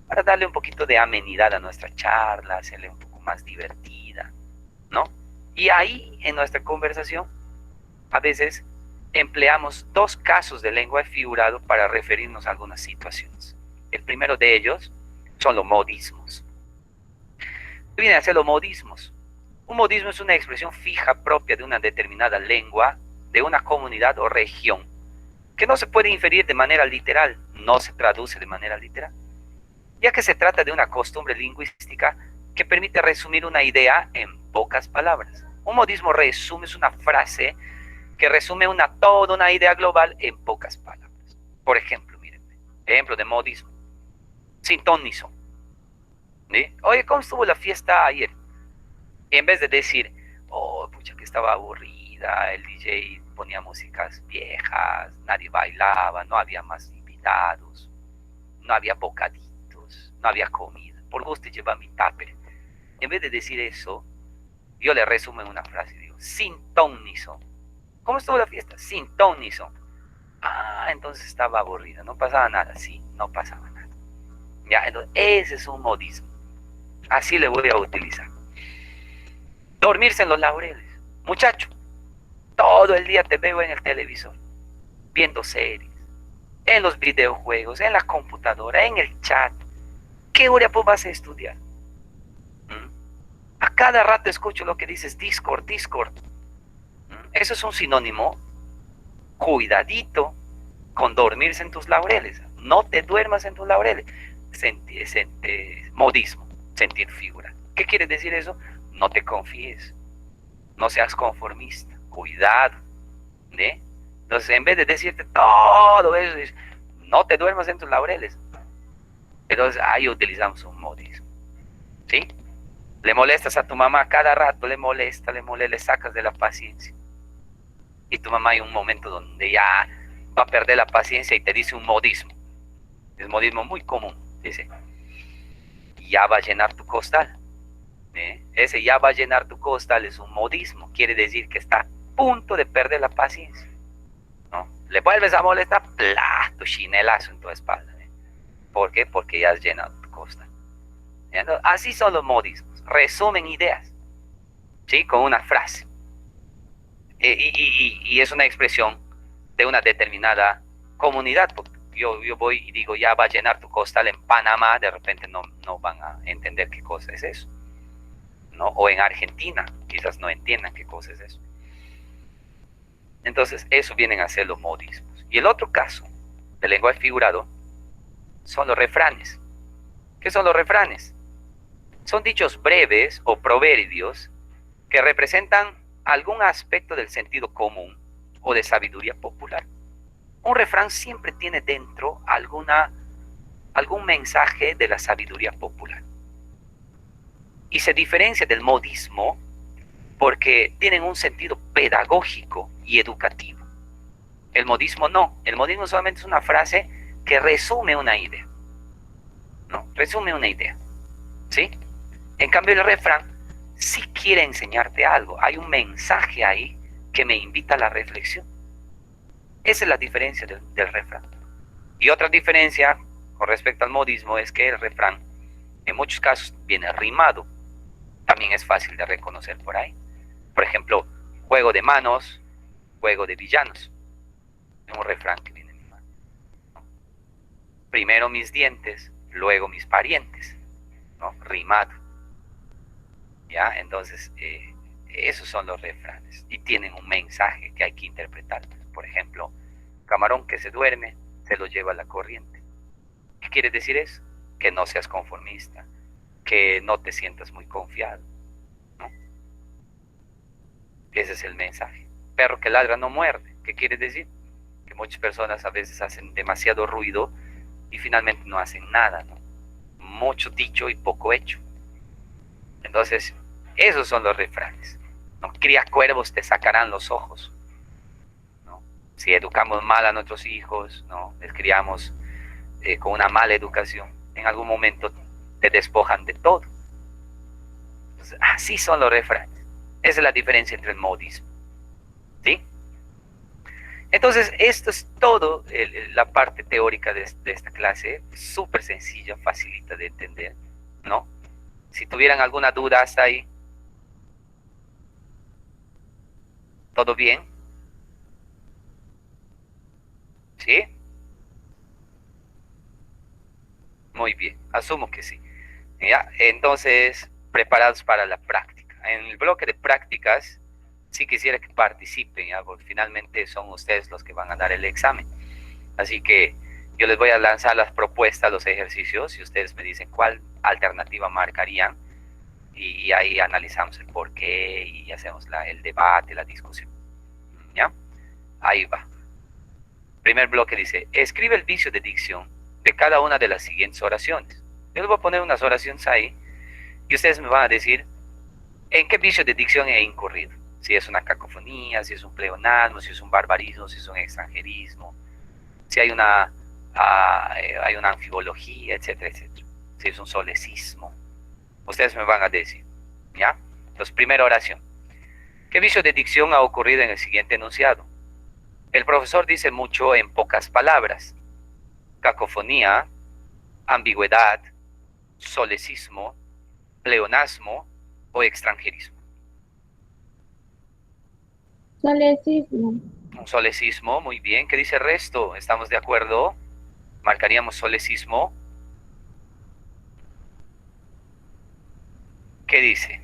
para darle un poquito de amenidad a nuestra charla, hacerle un poco más divertida, ¿no? Y ahí, en nuestra conversación, a veces empleamos dos casos de lenguaje figurado para referirnos a algunas situaciones. El primero de ellos son los modismos. ¿Qué vienen a ser los modismos? Un modismo es una expresión fija propia de una determinada lengua, de una comunidad o región, que no se puede inferir de manera literal, no se traduce de manera literal, ya que se trata de una costumbre lingüística que permite resumir una idea en pocas palabras. Un modismo resume, es una frase que resume toda una idea global en pocas palabras. Por ejemplo, miren, ejemplo de modismo. Sin ton ni son. ¿Sí? Oye, ¿cómo estuvo la fiesta ayer? En vez de decir, oh, pucha, que estaba aburrida, el DJ ponía músicas viejas, nadie bailaba, no había más invitados, no había bocaditos, no había comida, por gusto lleva mi tupper. En vez de decir eso, yo le resumo en una frase y digo, sin ton ni son. ¿Cómo estuvo la fiesta? Sin ton ni son. Ah, entonces estaba aburrida, no pasaba nada. Sí, no pasaba nada. Ya, entonces ese es un modismo. Así le voy a utilizar. Dormirse en los laureles. Muchacho, todo el día te veo en el televisor, viendo series, en los videojuegos, en la computadora, en el chat. ¿Qué hora pues vas a estudiar? A cada rato escucho lo que dices, Discord, Discord. Eso es un sinónimo. Cuidadito con dormirse en tus laureles. No te duermas en tus laureles. Modismo, sentir figura. ¿Qué quiere decir eso? No te confíes. No seas conformista. Cuidado. ¿Eh? Entonces, en vez de decirte todo eso, no te duermas en tus laureles. Entonces, ahí utilizamos un modismo. ¿Sí? Le molestas a tu mamá cada rato, le molesta, le sacas de la paciencia. Y tu mamá hay un momento donde ya va a perder la paciencia y te dice un modismo. Es un modismo muy común. Dice, ya va a llenar tu costal. Ese ya va a llenar tu costal es un modismo. Quiere decir que está a punto de perder la paciencia. ¿No? Le vuelves a molestar, ¡plá! Tu chinelazo en tu espalda. ¿Por qué? Porque ya has llenado tu costal. Entonces, así son los modismos. Resumen ideas. ¿Sí? Con una frase. Y es una expresión de una determinada comunidad. Yo voy y digo, ya va a llenar tu costal en Panamá, de repente no van a entender qué cosa es eso, ¿no? O en Argentina, quizás no entiendan qué cosa es eso. Entonces, eso vienen a ser los modismos. Y el otro caso del lenguaje figurado son los refranes. ¿Qué son los refranes? Son dichos breves o proverbios que representan algún aspecto del sentido común o de sabiduría popular. Un refrán siempre tiene dentro algún mensaje de la sabiduría popular. Y se diferencia del modismo porque tienen un sentido pedagógico y educativo. El modismo no. El modismo solamente es una frase que resume una idea. ¿No? Resume una idea. ¿Sí? En cambio, el refrán sí quiere enseñarte algo. Hay un mensaje ahí que me invita a la reflexión. Esa es la diferencia del refrán. Y otra diferencia con respecto al modismo es que el refrán en muchos casos viene rimado. También es fácil de reconocer por ahí. Por ejemplo, juego de manos, juego de villanos. Es un refrán que viene rimado. Primero mis dientes, luego mis parientes. ¿No? Rimado. ¿Ya? Entonces, esos son los refranes. Y tienen un mensaje que hay que interpretar. Por ejemplo, camarón que se duerme, se lo lleva la corriente. ¿Qué quiere decir eso? Que no seas conformista, que no te sientas muy confiado, ¿no? Ese es el mensaje. Perro que ladra no muerde. ¿Qué quiere decir? Que muchas personas a veces hacen demasiado ruido y finalmente no hacen nada, ¿no? Mucho dicho y poco hecho. Entonces, esos son los refranes, ¿no? Cría cuervos, te sacarán los ojos. Si educamos mal a nuestros hijos, ¿no? Les criamos con una mala educación, en algún momento te despojan de todo. Entonces, así son los refranes. Esa es la diferencia entre el modismo. ¿Sí? Entonces, esto es todo la parte teórica de esta clase, súper sencilla, facilita de entender, ¿no? Si tuvieran alguna duda hasta ahí, ¿todo bien? ¿Sí? Muy bien, asumo que sí. ¿Ya? Entonces, preparados para la práctica. En el bloque de prácticas, sí quisiera que participen, ¿ya? Porque finalmente son ustedes los que van a dar el examen. Así que yo les voy a lanzar las propuestas, los ejercicios, y ustedes me dicen cuál alternativa marcarían, y ahí analizamos el por qué y hacemos el debate, la discusión. ¿Ya? Ahí va. Primer bloque dice, escribe el vicio de dicción de cada una de las siguientes oraciones. Yo les voy a poner unas oraciones ahí y ustedes me van a decir en qué vicio de dicción he incurrido. Si es una cacofonía, si es un pleonasmo, si es un barbarismo, si es un extranjerismo, si hay una anfibología, etcétera, etcétera. Si es un solecismo. Ustedes me van a decir, ¿ya? Entonces, primera oración. ¿Qué vicio de dicción ha ocurrido en el siguiente enunciado? El profesor dice mucho en pocas palabras. Cacofonía, ambigüedad, solecismo, pleonasmo o extranjerismo. Solecismo. Un solecismo, muy bien. ¿Qué dice el resto? ¿Estamos de acuerdo? Marcaríamos solecismo. ¿Qué dice?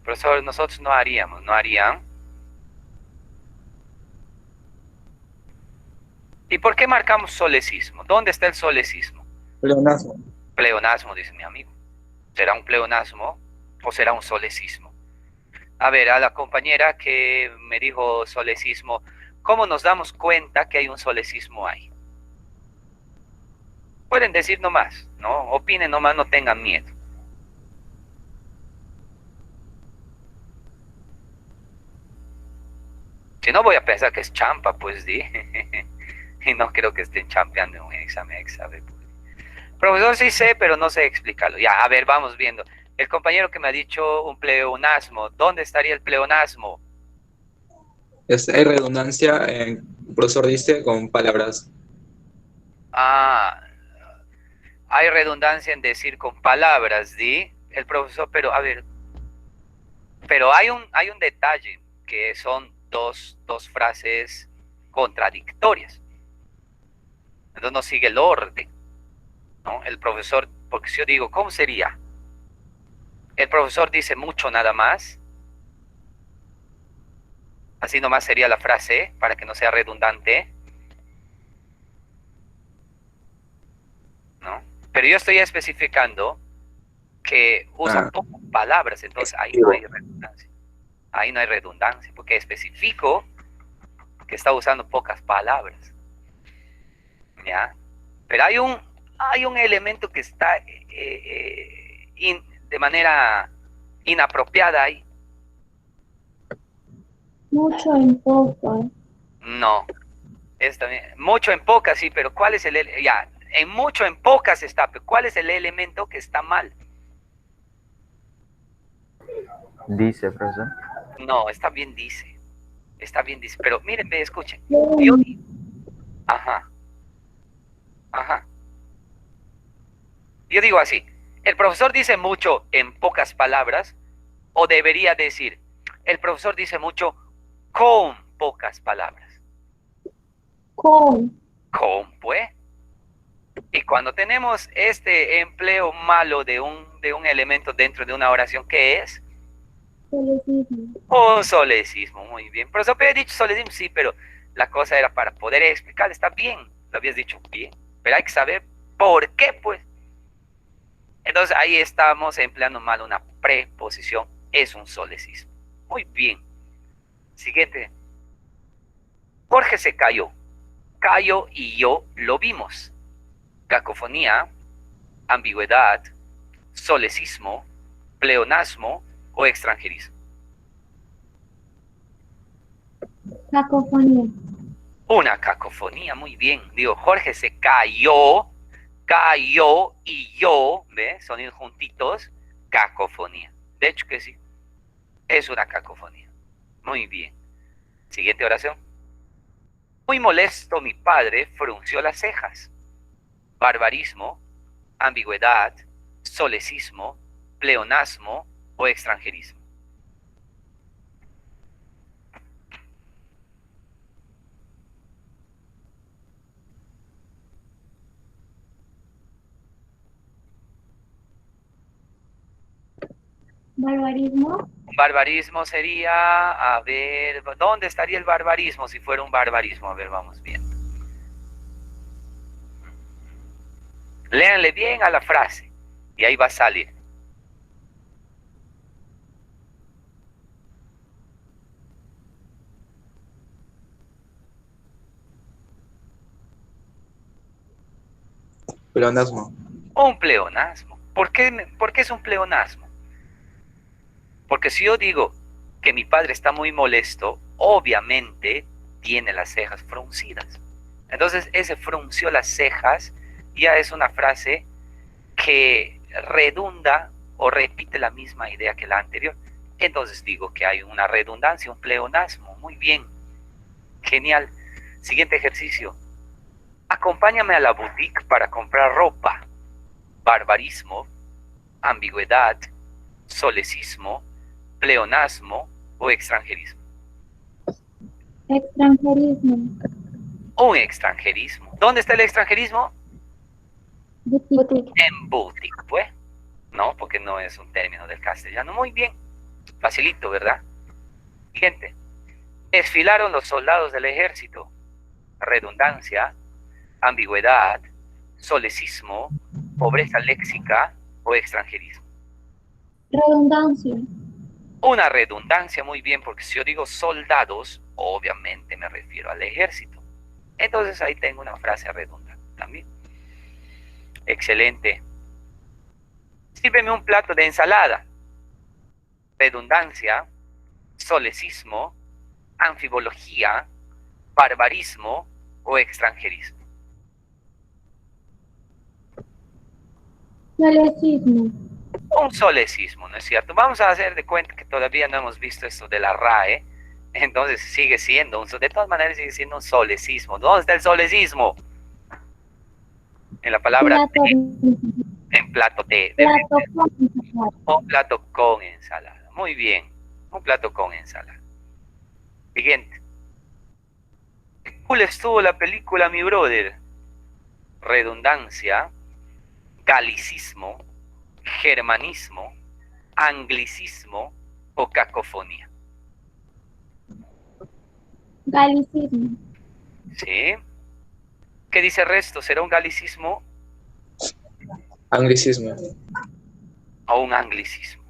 Profesor, nosotros no haríamos, ¿no harían? ¿Y por qué marcamos solecismo? ¿Dónde está el solecismo? Pleonasmo. Pleonasmo, dice mi amigo. ¿Será un pleonasmo o será un solecismo? A ver, a la compañera que me dijo solecismo, ¿cómo nos damos cuenta que hay un solecismo ahí? Pueden decir nomás, ¿no? Opinen nomás, no tengan miedo. Si no, voy a pensar que es champa, pues, di. Y no creo que estén champeando en un examen. Profesor, sí sé, pero no sé explicarlo. Ya, a ver, vamos viendo. El compañero que me ha dicho un pleonasmo, ¿dónde estaría el pleonasmo? Hay redundancia, el profesor dice, con palabras. Ah, hay redundancia en decir con palabras, di. El profesor, pero a ver, pero hay un detalle, que son dos frases contradictorias. Entonces no sigue el orden, ¿no? El profesor, porque si yo digo, ¿cómo sería? El profesor dice mucho nada más. Así nomás sería la frase, para que no sea redundante, ¿no? Pero yo estoy especificando que usa pocas palabras, entonces ahí no hay redundancia. Ahí no hay redundancia, porque especifico que está usando pocas palabras. ¿Ya? Pero hay un elemento que está de manera inapropiada ahí. Mucho en poco. No, es también, mucho en pocas, sí, pero ¿cuál es ya, en mucho en pocas está, pero ¿cuál es el elemento que está mal? Dice, profesor. No, está bien dice, pero miren, escuchen, ajá, yo digo así, el profesor dice mucho en pocas palabras, o debería decir, el profesor dice mucho con pocas palabras. Con, pues. Y cuando tenemos este empleo malo de un elemento dentro de una oración, ¿qué es? Solecismo. Un solecismo, muy bien. Profesor, pero he dicho solecismo, sí, pero la cosa era para poder explicar, está bien, lo habías dicho bien, pero hay que saber por qué, pues. Entonces ahí estamos empleando mal una preposición, es un solecismo. Muy bien. Siguiente. Jorge se cayó. Cayo y yo lo vimos. Cacofonía, ambigüedad, solecismo, pleonasmo o extranjerismo. Cacofonía. Una cacofonía, muy bien. Digo, Jorge se cayó y yo, ¿ves? Sonidos juntitos, cacofonía. De hecho que sí. Es una cacofonía. Muy bien. Siguiente oración. Muy molesto mi padre frunció las cejas. Barbarismo, ambigüedad, solecismo, pleonasmo o extranjerismo. Barbarismo. Barbarismo sería, a ver, ¿dónde estaría el barbarismo si fuera un barbarismo? A ver, vamos bien. Léanle bien a la frase y ahí va a salir. Pleonasmo. Un pleonasmo. ¿Por qué es un pleonasmo? Porque si yo digo que mi padre está muy molesto, obviamente tiene las cejas fruncidas. Entonces, ese frunció las cejas ya es una frase que redunda o repite la misma idea que la anterior. Entonces digo que hay una redundancia, un pleonasmo. Muy bien. Genial. Siguiente ejercicio. Acompáñame a la boutique para comprar ropa. Barbarismo, ambigüedad, solecismo, pleonasmo o extranjerismo. Extranjerismo. Un extranjerismo. ¿Dónde está el extranjerismo? Boutique. En boutique, pues. No, porque no es un término del castellano. Muy bien. Facilito, ¿verdad? Siguiente. Desfilaron los soldados del ejército. Redundancia, ambigüedad, solecismo, pobreza léxica o extranjerismo. Redundancia. Una redundancia, muy bien, porque si yo digo soldados, obviamente me refiero al ejército. Entonces ahí tengo una frase redundante también. Excelente. Sírveme un plato de ensalada. Redundancia, solecismo, anfibología, barbarismo o extranjerismo. Solecismo. Un solecismo, ¿no es cierto? Vamos a hacer de cuenta que todavía no hemos visto esto de la RAE, entonces sigue siendo de todas maneras sigue siendo un solecismo. ¿Dónde está el solecismo? En la palabra Plato. en plato de Plato con ensalada. un plato con ensalada. Muy bien, un plato con ensalada. Siguiente. ¿Qué cool estuvo la película, mi brother? Redundancia, galicismo, germanismo, anglicismo o cacofonía. Galicismo. ¿Sí? ¿Qué dice el resto? ¿Será un galicismo Anglicismo. o un anglicismo?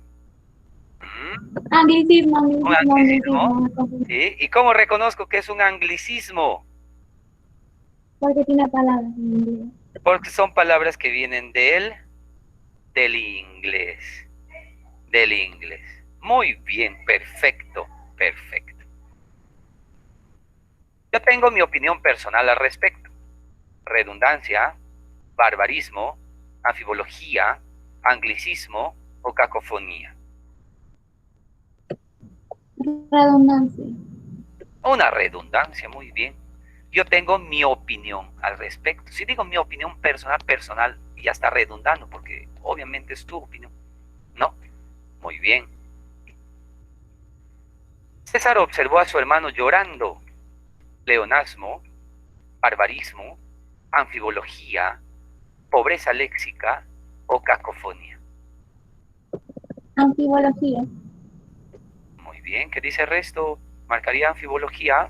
¿Mm? Anglicismo. ¿Un anglicismo? ¿Sí? ¿Y cómo reconozco que es un anglicismo? Porque tiene palabras en inglés. Porque son palabras que vienen del inglés. Del inglés. Muy bien, perfecto, perfecto. Yo tengo mi opinión personal al respecto. Redundancia, barbarismo, anfibología, anglicismo o cacofonía. Redundancia. Una redundancia, muy bien. Yo tengo mi opinión al respecto. Si digo mi opinión personal, ya está redundando, porque obviamente es tu opinión. ¿No? Muy bien. César observó a su hermano llorando. Pleonasmo, barbarismo, anfibología, pobreza léxica o cacofonía. Anfibología. Muy bien. ¿Qué dice el resto? ¿Marcaría anfibología?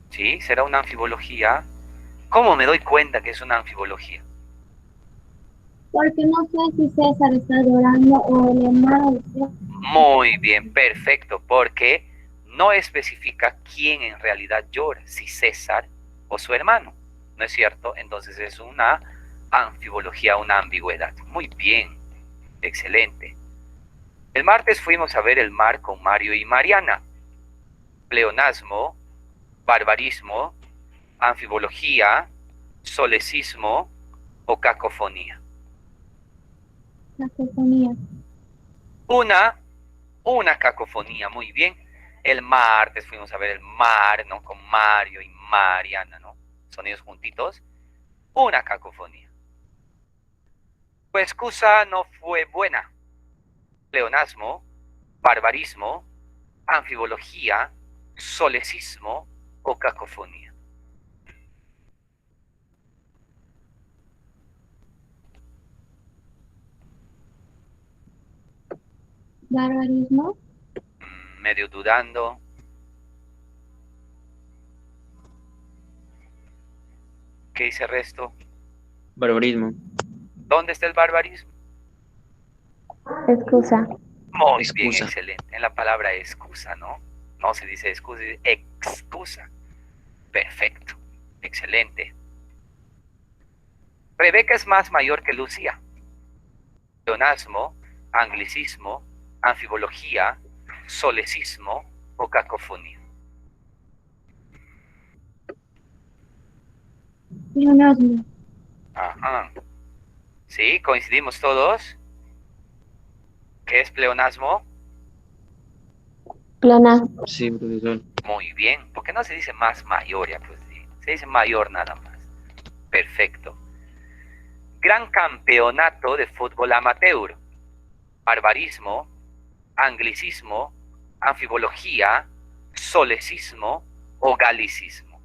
Sí, será una anfibología. ¿Cómo me doy cuenta que es una anfibología? Porque no sé si César está llorando o el hermano de César. Muy bien, perfecto, porque no especifica quién en realidad llora, si César o su hermano, ¿no es cierto? Entonces es una anfibología, una ambigüedad. Muy bien, excelente. El martes fuimos a ver el mar con Mario y Mariana. Pleonasmo, barbarismo, anfibología, solecismo o cacofonía. Cacofonía. Una cacofonía, muy bien. El martes fuimos a ver el mar, ¿no? Con Mario y Mariana, ¿no? Sonidos juntitos. Una cacofonía. Tu excusa no fue buena. Pleonasmo, barbarismo, anfibología, solecismo o cacofonía. Barbarismo. Medio dudando. ¿Qué dice el resto? Barbarismo. ¿Dónde está el barbarismo? Excusa. Muy bien, Excusa. excelente. En la palabra excusa, ¿no? No se dice excusa, se dice excusa. Perfecto, excelente. Rebeca es más mayor que Lucía. Pleonasmo, anglicismo, anfibología, solecismo o cacofonía. Pleonasmo. Ajá. ¿Sí? ¿Coincidimos todos? ¿Qué es pleonasmo? Pleonasmo. Sí, profesor. Muy bien. ¿Por qué no se dice más mayor? Ya, pues, sí. Se dice mayor nada más. Perfecto. Gran campeonato de fútbol amateur. Barbarismo, anglicismo, anfibología, solecismo o galicismo.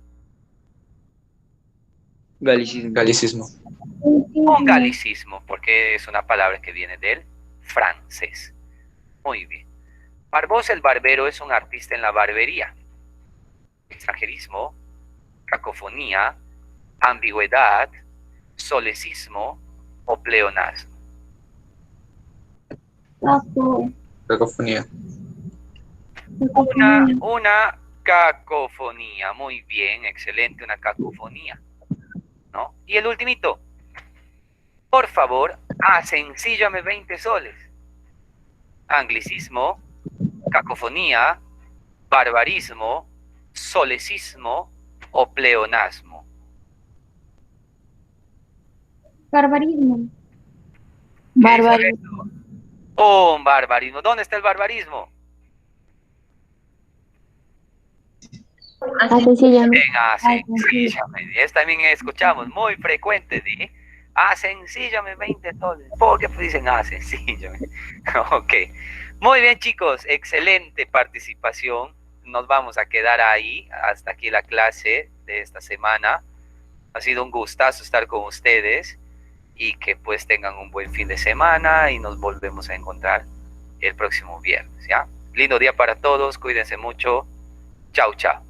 Galicismo. Galicismo. Un galicismo, porque es una palabra que viene del francés. Muy bien. Barbosa el barbero es un artista en la barbería. Extranjerismo, cacofonía, ambigüedad, solecismo o pleonasmo. Caco. Cacofonía. Una cacofonía. Muy bien, excelente, una cacofonía. ¿No? Y el ultimito. Por favor, sencíllame 20 soles. Anglicismo, cacofonía, barbarismo, solecismo o pleonasmo. Barbarismo. ¿Qué dice el resto? Un barbarismo. ¿Dónde está el barbarismo? Sencillamente. Sencillame. Es también escuchamos muy frecuente, ¿sí? Sencillame 20 soles. ¿Por qué dicen sencillame? Ok. Muy bien, chicos. Excelente participación. Nos vamos a quedar ahí. Hasta aquí la clase de esta semana. Ha sido un gustazo estar con ustedes y que pues tengan un buen fin de semana y nos volvemos a encontrar el próximo viernes, ¿ya? Lindo día para todos. Cuídense mucho. Chao, chao.